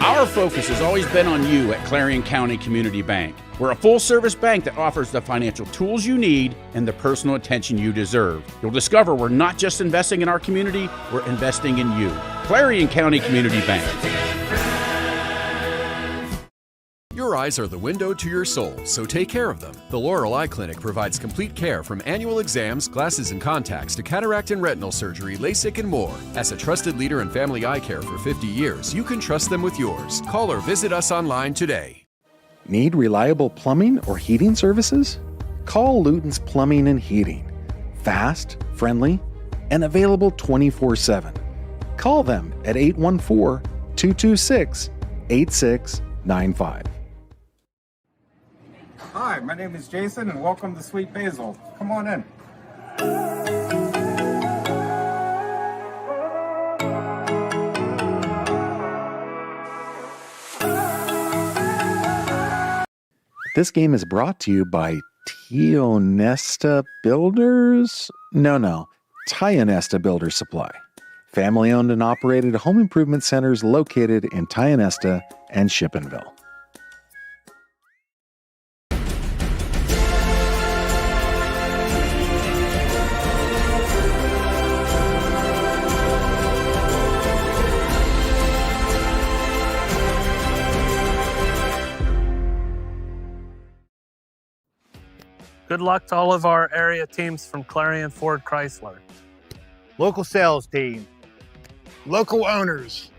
Our focus has always been on you at Clarion County Community Bank. We're a full-service bank that offers the financial tools you need and the personal attention you deserve. You'll discover we're not just investing in our community, we're investing in you. Clarion County Community Bank. Your eyes are the window to your soul, so take care of them. The Laurel Eye Clinic provides complete care from annual exams, glasses and contacts to cataract and retinal surgery, LASIK, and more. As a trusted leader in family eye care for 50 years, you can trust them with yours. Call or visit us online today. Need reliable plumbing or heating services? Call Luton's Plumbing and Heating. Fast, friendly, and available 24/7. Call them at 814-226-8695. Hi, my name is Jason, and welcome to Sweet Basil. Come on in. This game is brought to you by Tionesta Builders? No. Tionesta Builders Supply. Family owned and operated home improvement centers located in Tionesta and Shippenville. Good luck to all of our area teams from Clarion Ford Chrysler. Local sales team, local owners.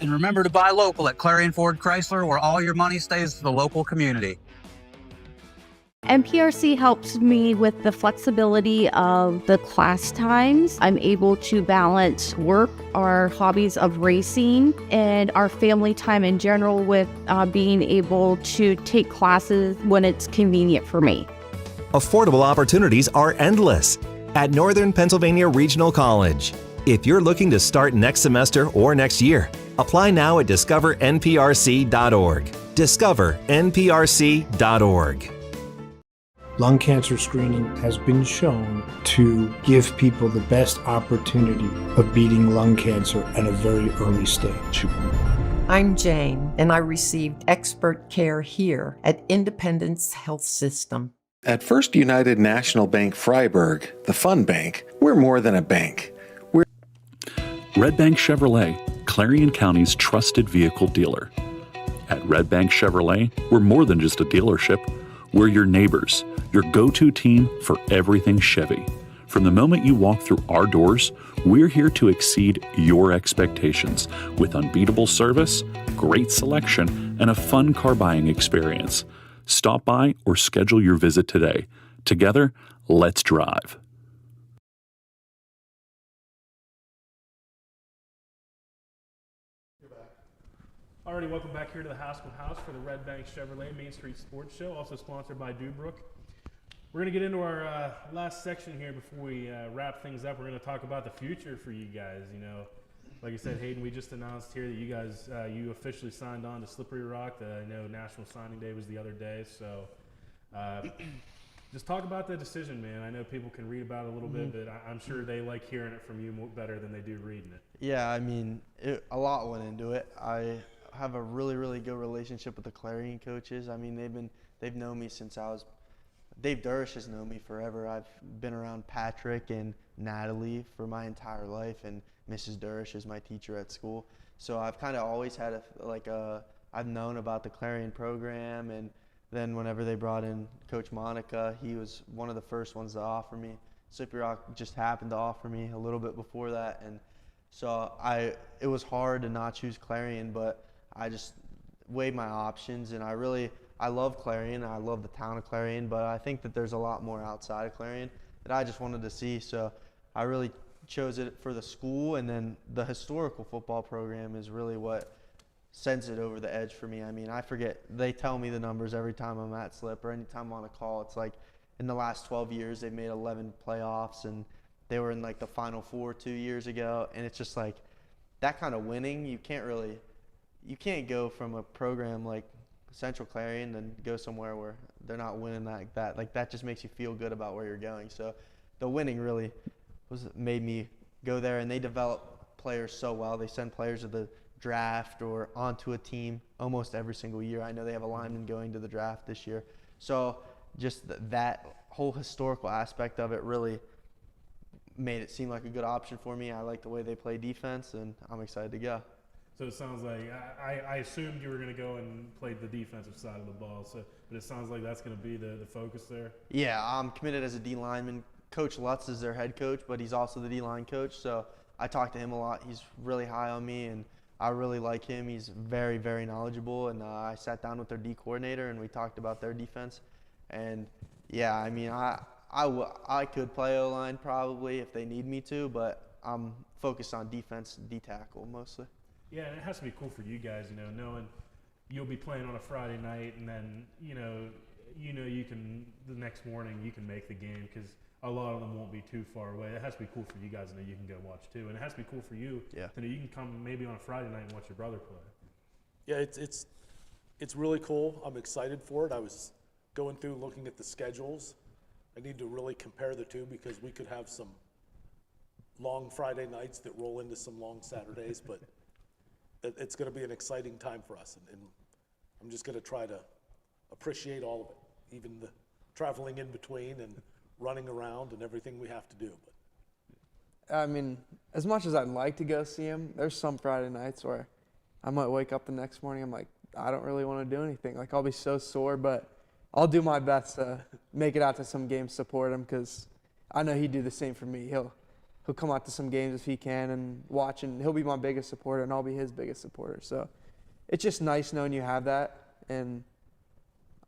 And remember to buy local at Clarion Ford Chrysler, where all your money stays to the local community. MPRC helps me with the flexibility of the class times. I'm able to balance work, our hobbies of racing, and our family time in general with being able to take classes when it's convenient for me. Affordable opportunities are endless at Northern Pennsylvania Regional College. If you're looking to start next semester or next year, apply now at discovernprc.org. discovernprc.org. Lung cancer screening has been shown to give people the best opportunity of beating lung cancer at a very early stage. I'm Jane, and I received expert care here at Independence Health System. At First United National Bank Freiburg, the fun bank, we're more than a bank. Redbank Chevrolet, Clarion County's trusted vehicle dealer. At Redbank Chevrolet, we're more than just a dealership. We're your neighbors, your go-to team for everything Chevy. From the moment you walk through our doors, we're here to exceed your expectations with unbeatable service, great selection, and a fun car buying experience. Stop by or schedule your visit today. Together, let's drive. Alrighty, welcome back here to the Haskell House for the Redbank Chevrolet Main Street Sports Show, also sponsored by Dubrook. We're going to get into our last section here before we wrap things up. We're going to talk about the future for you guys. You know, like I said, Hayden, we just announced here that you guys, you officially signed on to Slippery Rock. I know National Signing Day was the other day, so just talk about the decision, man. I know people can read about it a little bit, but I'm sure they like hearing it from you better than they do reading it. Yeah, I mean, a lot went into it. I have a really, really good relationship with the Clarion coaches. I mean, they've known me since Dave Durish has known me forever. I've been around Patrick and Natalie for my entire life, and Mrs. Durish is my teacher at school. So I've kind of always had I've known about the Clarion program, and then whenever they brought in Coach Monica, he was one of the first ones to offer me. Slippery Rock just happened to offer me a little bit before that, and so it was hard to not choose Clarion, but I just weighed my options, and I love Clarion, I love the town of Clarion, but I think that there's a lot more outside of Clarion that I just wanted to see, so I really chose it for the school, and then the historical football program is really what sends it over the edge for me. I mean, I forget, they tell me the numbers every time I'm at Slip or anytime I'm on a call. It's like in the last 12 years, they've made 11 playoffs, and they were in like the Final Four 2 years ago, and it's just like that kind of winning, you can't go from a program like Central Clarion and go somewhere where they're not winning like that. Like that just makes you feel good about where you're going. So the winning really made me go there, and they develop players so well. They send players to the draft or onto a team almost every single year. I know they have a lineman going to the draft this year. So just that whole historical aspect of it really made it seem like a good option for me. I like the way they play defense, and I'm excited to go. So it sounds like I assumed you were going to go and play the defensive side of the ball. But it sounds like that's going to be the focus there. Yeah, I'm committed as a D lineman. Coach Lutz is their head coach, but he's also the D line coach. So I talk to him a lot. He's really high on me, and I really like him. He's very, very knowledgeable. And I sat down with their D coordinator, and we talked about their defense. And yeah, I mean, I could play O line probably if they need me to, but I'm focused on defense, D tackle mostly. Yeah, and it has to be cool for you guys, you know, knowing you'll be playing on a Friday night, and then you can the next morning you can make the game because a lot of them won't be too far away. It has to be cool for you guys to know you can go watch too, and it has to be cool for you to know you can come maybe on a Friday night and watch your brother play. Yeah, it's really cool. I'm excited for it. I was going through looking at the schedules, I need to really compare the two because we could have some long Friday nights that roll into some long Saturdays, but it's going to be an exciting time for us, and I'm just going to try to appreciate all of it, even the traveling in between and running around and everything we have to do. But I mean, as much as I'd like to go see him, there's some Friday nights where I might wake up the next morning, I'm like, I don't really want to do anything. Like, I'll be so sore, but I'll do my best to make it out to some games, support him, because I know he'd do the same for me. He'll come out to some games if he can and watch, and he'll be my biggest supporter, and I'll be his biggest supporter. So it's just nice knowing you have that, and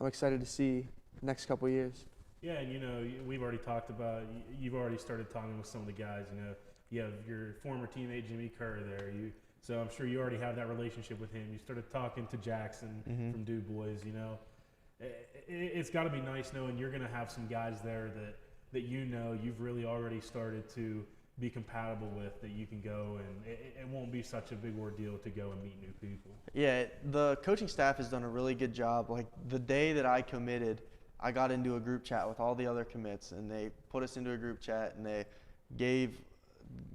I'm excited to see the next couple of years. Yeah, and you know, we've already talked about, you've already started talking with some of the guys. You know, you have your former teammate Jimmy Kerr there. So I'm sure you already have that relationship with him. You started talking to Jackson from Du Bois. You know, it's got to be nice knowing you're going to have some guys there that you know you've really already started to be compatible with, that you can go, and it won't be such a big ordeal to go and meet new people. Yeah, the coaching staff has done a really good job. Like, the day that I committed, I got into a group chat with all the other commits, and they put us into a group chat, and they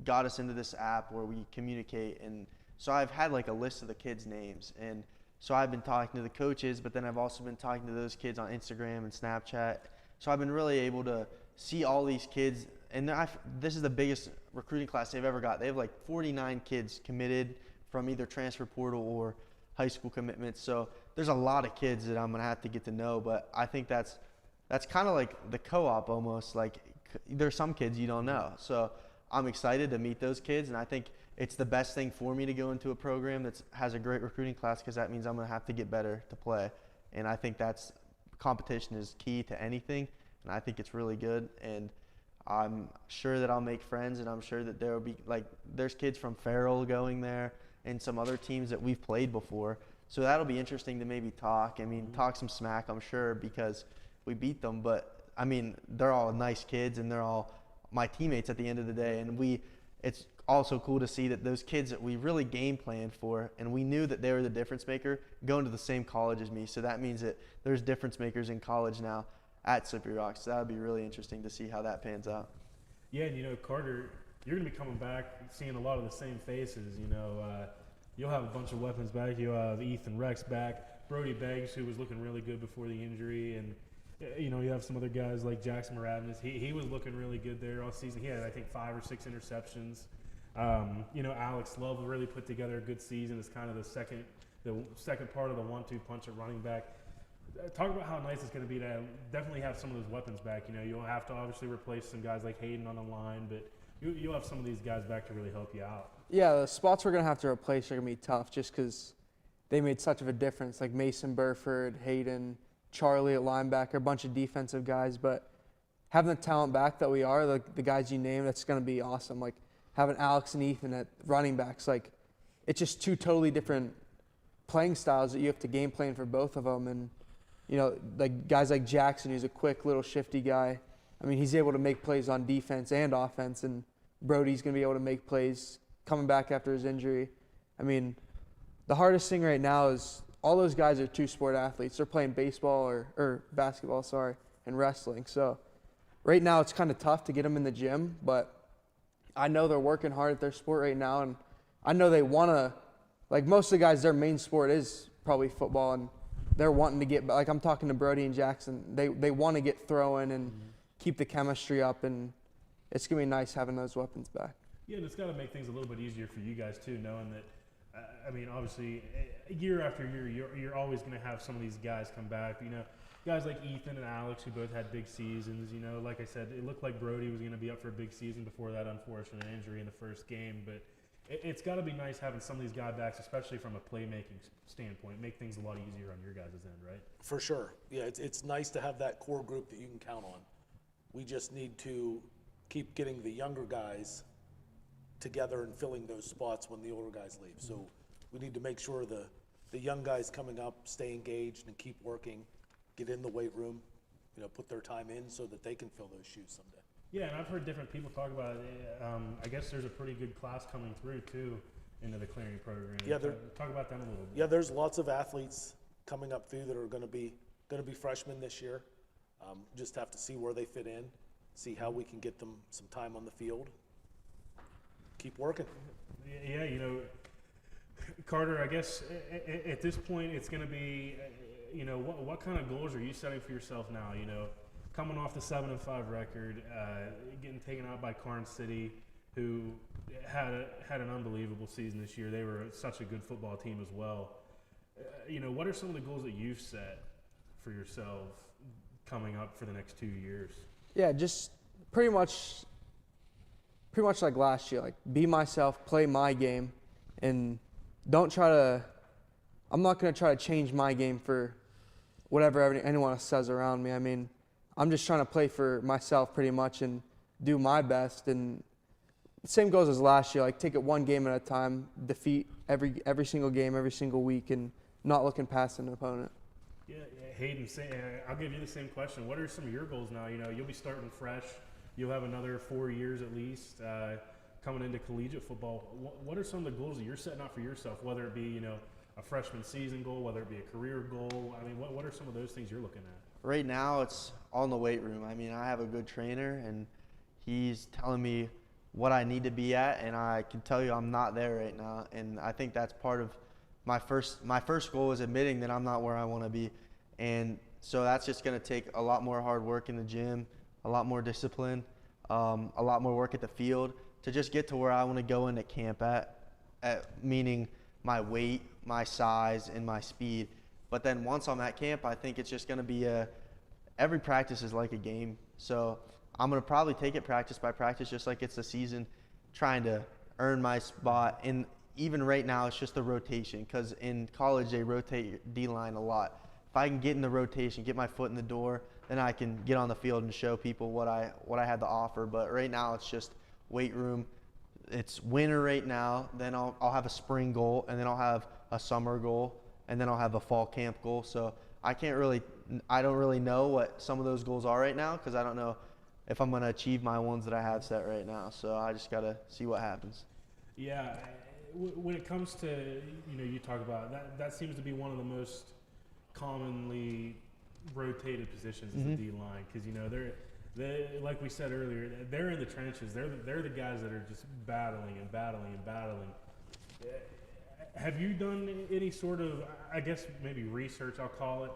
got us into this app where we communicate. And so I've had like a list of the kids' names, and so I've been talking to the coaches, but then I've also been talking to those kids on Instagram and Snapchat. So I've been really able to see all these kids, and this is the biggest recruiting class they've ever got. They have like 49 kids committed from either transfer portal or high school commitments. So there's a lot of kids that I'm gonna have to get to know, but I think that's kind of like the co-op almost. Like, there's some kids you don't know. So I'm excited to meet those kids, and I think it's the best thing for me to go into a program that has a great recruiting class, because that means I'm gonna have to get better to play. And I think competition is key to anything, and I think it's really good. And I'm sure that I'll make friends, and I'm sure that there will be, like, there's kids from Farrell going there and some other teams that we've played before. So that'll be interesting to maybe talk. I mean, talk some smack, I'm sure, because we beat them. But, I mean, they're all nice kids, and they're all my teammates at the end of the day. And it's also cool to see that those kids that we really game planned for, and we knew that they were the difference maker, going to the same college as me. So that means that there's difference makers in college now at Slippery Rock. So that would be really interesting to see how that pans out. Yeah, and you know, Carter, you're going to be coming back, seeing a lot of the same faces. You know, you'll have a bunch of weapons back. You'll have Ethan Rex back, Brody Beggs, who was looking really good before the injury, and you know, you have some other guys like Jackson Moravnis. He was looking really good there all season. He had, I think, 5 or 6 interceptions. You know, Alex Love really put together a good season as kind of the second part of the 1-2 punch at running back. Talk about how nice it's going to be to definitely have some of those weapons back. You know, you'll have to obviously replace some guys like Hayden on the line, but you'll have some of these guys back to really help you out. Yeah, the spots we're going to have to replace are going to be tough just because they made such of a difference, like Mason Burford, Hayden, Charlie at linebacker, a bunch of defensive guys. But having the talent back that we are, the guys you named, that's going to be awesome. Like having Alex and Ethan at running backs, like it's just 2 totally different playing styles that you have to game plan for both of them. And you know, like guys like Jackson, who's a quick little shifty guy. I mean, he's able to make plays on defense and offense, and Brody's going to be able to make plays coming back after his injury. I mean, the hardest thing right now is all those guys are 2-sport athletes. They're playing baseball or basketball, and wrestling. So right now it's kind of tough to get them in the gym, but I know they're working hard at their sport right now, and I know they want to, like most of the guys, their main sport is probably football, and they're wanting to get, like I'm talking to Brody and Jackson, they want to get throwing and keep the chemistry up, and it's going to be nice having those weapons back. Yeah, and it's got to make things a little bit easier for you guys too, knowing that, I mean, obviously, year after year, you're always going to have some of these guys come back. You know, guys like Ethan and Alex, who both had big seasons. You know, like I said, it looked like Brody was going to be up for a big season before that unfortunate injury in the first game, but it's got to be nice having some of these guys back, especially from a playmaking standpoint. Make things a lot easier on your guys' end, right? For sure. Yeah, it's nice to have that core group that you can count on. We just need to keep getting the younger guys together and filling those spots when the older guys leave. So we need to make sure the young guys coming up stay engaged and keep working, get in the weight room, you know, put their time in so that they can fill those shoes someday. Yeah, and I've heard different people talk about it. I guess there's a pretty good class coming through, too, into the Clarion program. Yeah, talk about them a little bit. Yeah, there's lots of athletes coming up through that are going to be going to be freshmen this year. Just have to see where they fit in, see how we can get them some time on the field. Keep working. Yeah, you know, Carter, I guess at this point it's going to be, you know, what kind of goals are you setting for yourself now? You know, coming off the 7-5 record, getting taken out by Karn City, who had an unbelievable season this year. They were such a good football team as well. You know, what are some of the goals that you've set for yourself coming up for the next 2 years? Yeah, just pretty much like last year. Like, be myself, play my game, and don't try to. I'm not going to try to change my game for whatever anyone else says around me. I mean, I'm just trying to play for myself pretty much and do my best. And the same goes as last year. Like, take it one game at a time, defeat every single game, every single week, and not looking past an opponent. Yeah, Hayden, I'll give you the same question. What are some of your goals now? You know, you'll be starting fresh. You'll have another 4 years at least coming into collegiate football. What are some of the goals that you're setting out for yourself, whether it be, you know, a freshman season goal, whether it be a career goal? I mean, what are some of those things you're looking at? Right now, it's all in the weight room. I mean, I have a good trainer, and he's telling me what I need to be at, and I can tell you I'm not there right now. And I think that's part of my first goal is admitting that I'm not where I want to be. And so that's just going to take a lot more hard work in the gym, a lot more discipline, a lot more work at the field to just get to where I want to go into camp at meaning my weight, my size, and my speed. But then once I'm at camp, I think it's just going to be every practice is like a game. So I'm going to probably take it practice by practice, just like it's the season, trying to earn my spot. And even right now, it's just the rotation, because in college, they rotate your D-line a lot. If I can get in the rotation, get my foot in the door, then I can get on the field and show people what I had to offer. But right now, it's just weight room. It's winter right now. Then I'll have a spring goal, and then I'll have a summer goal, and then I'll have a fall camp goal. So I don't really know what some of those goals are right now, because I don't know if I'm going to achieve my ones that I have set right now. So I just got to see what happens. Yeah, when it comes to, you know, you talk about that seems to be one of the most commonly rotated positions is the D-line, because, you know, they like we said earlier, they're in the trenches. They're the guys that are just battling and battling and battling. Have you done any sort of, I guess maybe research, I'll call it,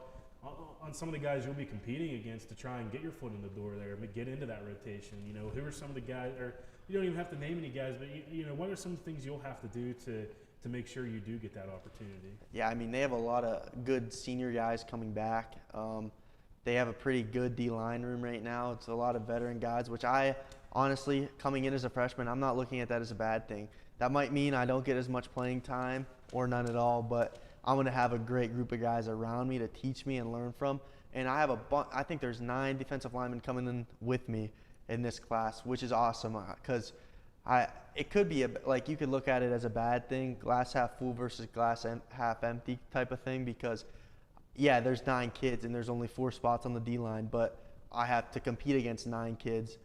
on some of the guys you'll be competing against to try and get your foot in the door there, get into that rotation? You know, who are some of the guys, or you don't even have to name any guys, but you know, what are some things you'll have to do to make sure you do get that opportunity? Yeah, I mean, they have a lot of good senior guys coming back. They have a pretty good D-line room right now. It's a lot of veteran guys, which I honestly, coming in as a freshman, I'm not looking at that as a bad thing. That might mean I don't get as much playing time or none at all, but I'm going to have a great group of guys around me to teach me and learn from. And I have I think there's 9 defensive linemen coming in with me in this class, which is awesome, because it could be like, you could look at it as a bad thing, glass half full versus glass half empty type of thing, because yeah, there's 9 kids and there's only 4 spots on the D-line, but I have to compete against 9 kids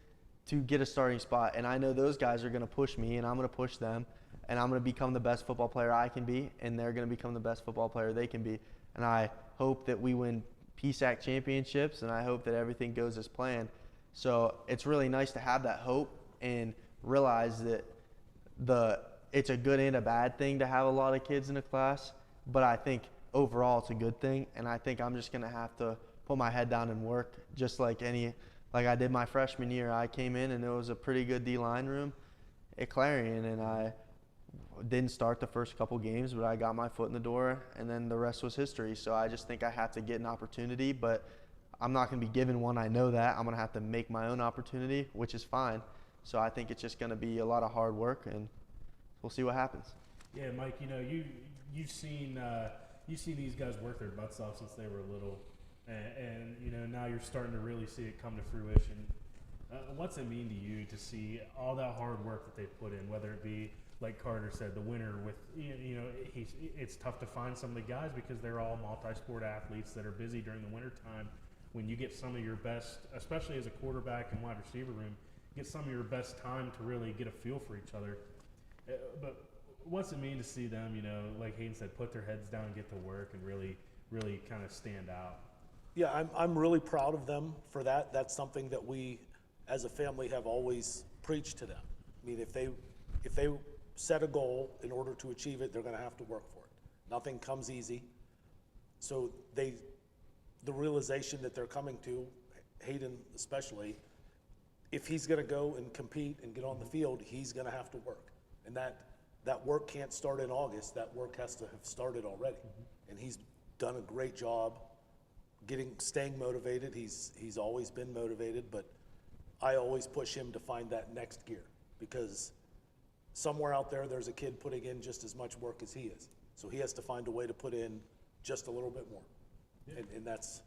to get a starting spot. And I know those guys are going to push me, and I'm going to push them, and I'm going to become the best football player I can be, and they're going to become the best football player they can be. And I hope that we win PSAC championships, and I hope that everything goes as planned. So it's really nice to have that hope and realize that it's a good and a bad thing to have a lot of kids in a class, but I think overall it's a good thing. And I think I'm just going to have to put my head down and work, just like I did my freshman year. I came in and there was a pretty good D-line room at Clarion, and I didn't start the first couple games, but I got my foot in the door, and then the rest was history. So I just think I have to get an opportunity, but I'm not going to be given one. I know that. I'm going to have to make my own opportunity, which is fine. So I think it's just going to be a lot of hard work, and we'll see what happens. Yeah, Mike, you know, you've seen these guys work their butts off since they were little, and you know, now you're starting to really see it come to fruition. What's it mean to you to see all that hard work that they've put in, whether it be, like Carter said, the winter with, you know, it's tough to find some of the guys because they're all multi-sport athletes that are busy during the winter time. When you get some of your best, especially as a quarterback and wide receiver room, get some of your best time to really get a feel for each other. But what's it mean to see them, you know, like Hayden said, put their heads down and get to work and really, really kind of stand out? Yeah, I'm really proud of them for that. That's something that we, as a family, have always preached to them. I mean, if they set a goal, in order to achieve it, they're going to have to work for it. Nothing comes easy. So the realization that they're coming to, Hayden especially, if he's going to go and compete and get on the field, he's going to have to work. And that work can't start in August. That work has to have started already. And he's done a great job staying motivated. He's always been motivated, but I always push him to find that next gear, because somewhere out there's a kid putting in just as much work as he is. So he has to find a way to put in just a little bit more. Yeah. And that's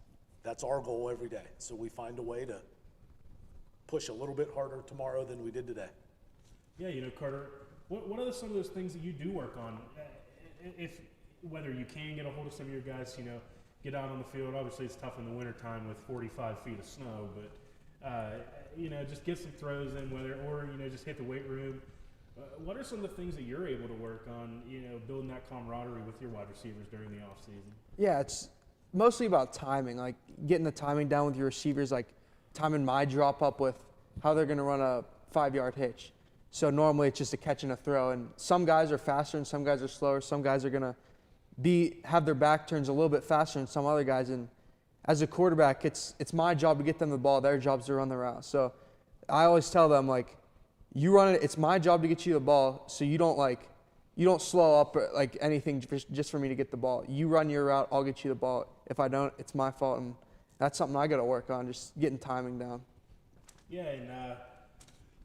our goal every day. So we find a way to push a little bit harder tomorrow than we did today. Yeah, Carter, what are some of those things that you do work on? Whether you can get a hold of some of your guys, get out on the field. Obviously, it's tough in the wintertime with 45 feet of snow, but just get some throws in, or just hit the weight room. What are some of the things that you're able to work on, building that camaraderie with your wide receivers during the off season? Yeah, it's mostly about timing, like getting the timing down with your receivers, like timing my drop up with how they're going to run a 5-yard hitch. So normally it's just a catch and a throw, and some guys are faster and some guys are slower. Some guys are going to have their back turns a little bit faster than some other guys, and as a quarterback, it's my job to get them the ball. Their job is to run the route. So I always tell them, like, you run it. It's my job to get you the ball, so you don't slow up or like anything just for me to get the ball. You run your route, I'll get you the ball. If I don't, it's my fault, and that's something I got to work on, just getting timing down. Yeah, and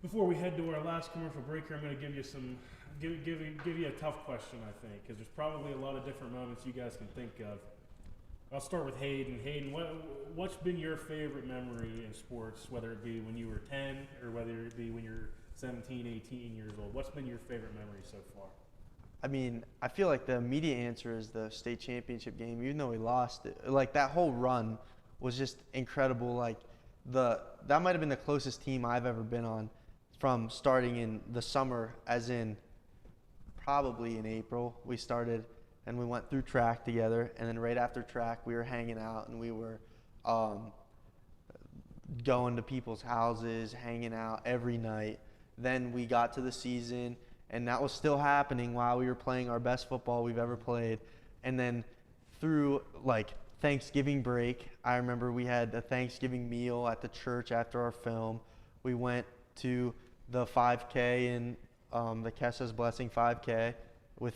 before we head to our last commercial break here, I'm going to give you a tough question, I think, because there's probably a lot of different moments you guys can think of. I'll start with Hayden. Hayden, what's been your favorite memory in sports, whether it be when you were 10 or whether it be when you're 17, 18 years old? What's been your favorite memory so far? I mean, I feel like the immediate answer is the state championship game, even though we lost it. Like, that whole run was just incredible. Like, that might have been the closest team I've ever been on, from starting in the summer, as in probably in April we started, and we went through track together, and then right after track we were hanging out, and we were going to people's houses, hanging out every night. Then we got to the season, and that was still happening while we were playing our best football we've ever played. And then through like Thanksgiving break, I remember we had a Thanksgiving meal at the church after our film. We went to the 5K and the Kessa's Blessing 5K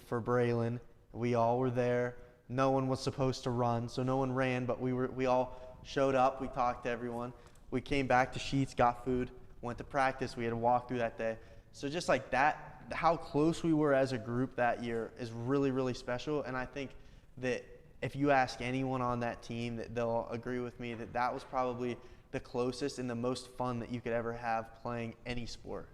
for Braylon. We all were there. No one was supposed to run, so no one ran, but we all showed up. We talked to everyone. We came back to Sheets, got food, went to practice. We had a walkthrough that day. So just like that, how close we were as a group that year is really, really special. And I think that if you ask anyone on that team, that they'll agree with me that was probably the closest and the most fun that you could ever have playing any sport.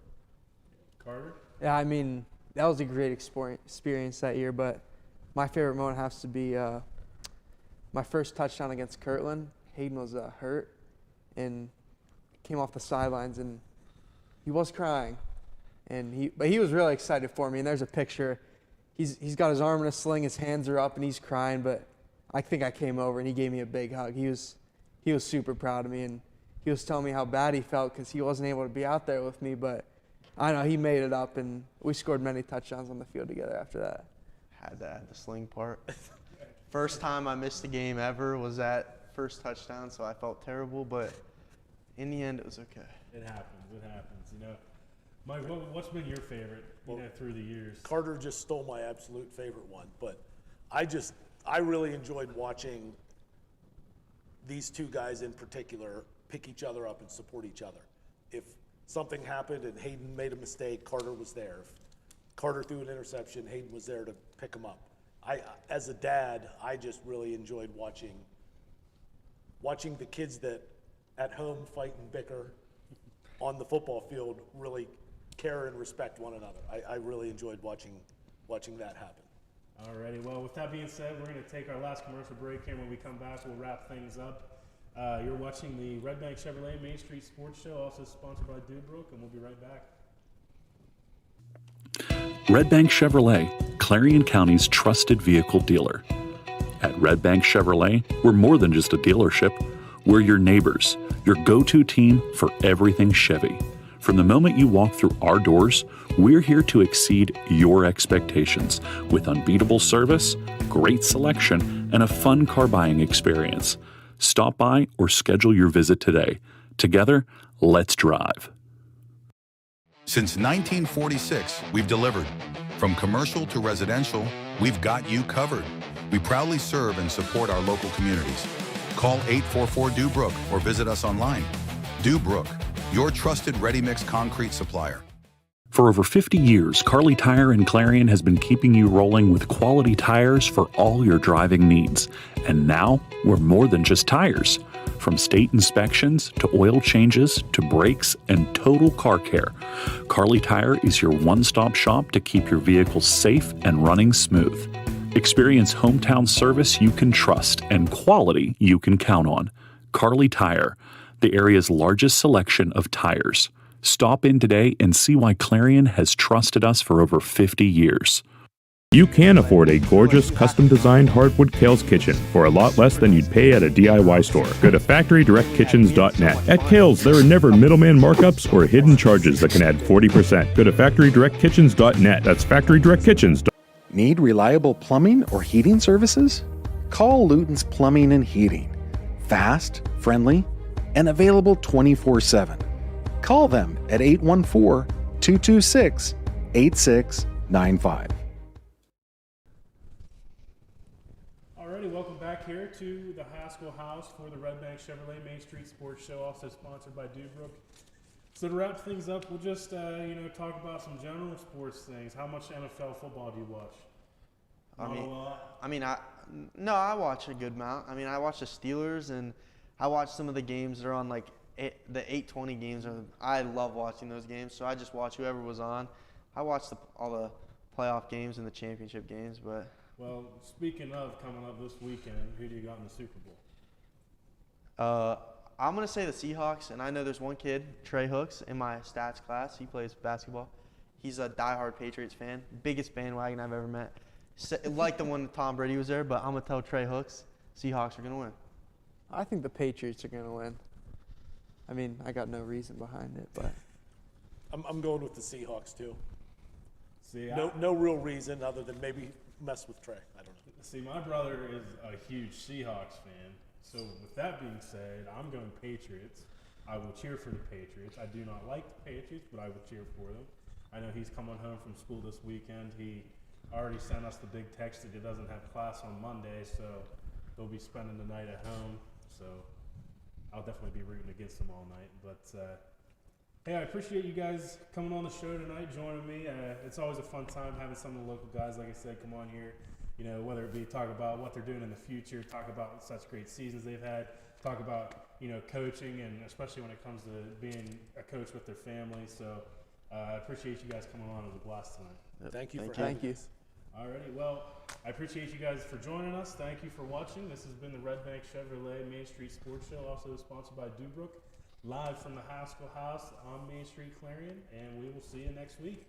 Carter? Yeah, I mean, that was a great experience that year, but my favorite moment has to be my first touchdown against Kirtland. Hayden was hurt and came off the sidelines, and he was crying, but he was really excited for me. And there's a picture. He's got his arm in a sling, his hands are up, and he's crying. But I think I came over and he gave me a big hug. He was super proud of me, and he was telling me how bad he felt because he wasn't able to be out there with me. But I know he made it up, and we scored many touchdowns on the field together after that. Had to add the sling part. First time I missed a game ever was that first touchdown, so I felt terrible, but in the end it was okay. It happens. Mike, what's been your favorite through the years? Carter just stole my absolute favorite one, but I really enjoyed watching these two guys in particular pick each other up and support each other. If something happened and Hayden made a mistake, Carter was there. If Carter threw an interception, Hayden was there to pick him up. As a dad, I just really enjoyed watching the kids that at home fight and bicker on the football field really care and respect one another. I really enjoyed watching that happen. Alrighty, well, with that being said, we're going to take our last commercial break here. When we come back, we'll wrap things up. You're watching the Redbank Chevrolet Main Street Sports Show, also sponsored by Dubrook, and we'll be right back. Redbank Chevrolet, Clarion County's trusted vehicle dealer. At Redbank Chevrolet, we're more than just a dealership. We're your neighbors, your go-to team for everything Chevy. From the moment you walk through our doors, we're here to exceed your expectations with unbeatable service, great selection, and a fun car buying experience. Stop by or schedule your visit today. Together, let's drive. Since 1946, we've delivered. From commercial to residential, we've got you covered. We proudly serve and support our local communities. Call 844-DUBROOK or visit us online. DUBROOK, your trusted ready-mix concrete supplier. For over 50 years, Carly Tire and Clarion has been keeping you rolling with quality tires for all your driving needs. And now, we're more than just tires. From state inspections to oil changes to brakes and total car care, Carly Tire is your one-stop shop to keep your vehicle safe and running smooth. Experience hometown service you can trust and quality you can count on. Carly Tire, the area's largest selection of tires. Stop in today and see why Clarion has trusted us for over 50 years. You can afford a gorgeous, custom-designed hardwood Kales kitchen for a lot less than you'd pay at a DIY store. Go to FactoryDirectKitchens.net. At Kales, there are never middleman markups or hidden charges that can add 40%. Go to FactoryDirectKitchens.net. That's FactoryDirectKitchens.net. Need reliable plumbing or heating services? Call Luton's Plumbing and Heating. Fast, friendly, and available 24/7. Call them at 814-226-8695. Alrighty, welcome back here to the Haskell House for the Redbank Chevrolet Main Street Sports Show, also sponsored by DuBrook. So to wrap things up, we'll just talk about some general sports things. How much NFL football do you watch? Not a lot. I watch a good amount. I watch the Steelers, and I watch some of the games that are on the 8:20 games. I love watching those games, so I just watch whoever was on. I watch all the playoff games and the championship games, but. Well, speaking of coming up this weekend, who do you got in the Super Bowl? I'm going to say the Seahawks, and I know there's one kid, Trey Hooks, in my stats class. He plays basketball. He's a diehard Patriots fan, biggest bandwagon I've ever met. Like the one Tom Brady was there, but I'm going to tell Trey Hooks, Seahawks are going to win. I think the Patriots are going to win. I got no reason behind it, but. I'm going with the Seahawks, too. See, no real reason other than maybe mess with Trey. I don't know. See, my brother is a huge Seahawks fan. So with that being said, I'm going Patriots. I will cheer for the Patriots. I do not like the Patriots, but I will cheer for them. I know he's coming home from school this weekend. He already sent us the big text that he doesn't have class on Monday, so he'll be spending the night at home. So I'll definitely be rooting against him all night. But hey, I appreciate you guys coming on the show tonight, joining me. It's always a fun time having some of the local guys, like I said, come on here. Whether it be talk about what they're doing in the future, talk about such great seasons they've had, talk about, coaching, and especially when it comes to being a coach with their family. So I appreciate you guys coming on. It was a blast tonight. Thank you for having us. Alrighty, well, I appreciate you guys for joining us. Thank you for watching. This has been the Redbank Chevrolet Main Street Sports Show, also sponsored by DuBrook, live from the Haskell House on Main Street, Clarion, and we will see you next week.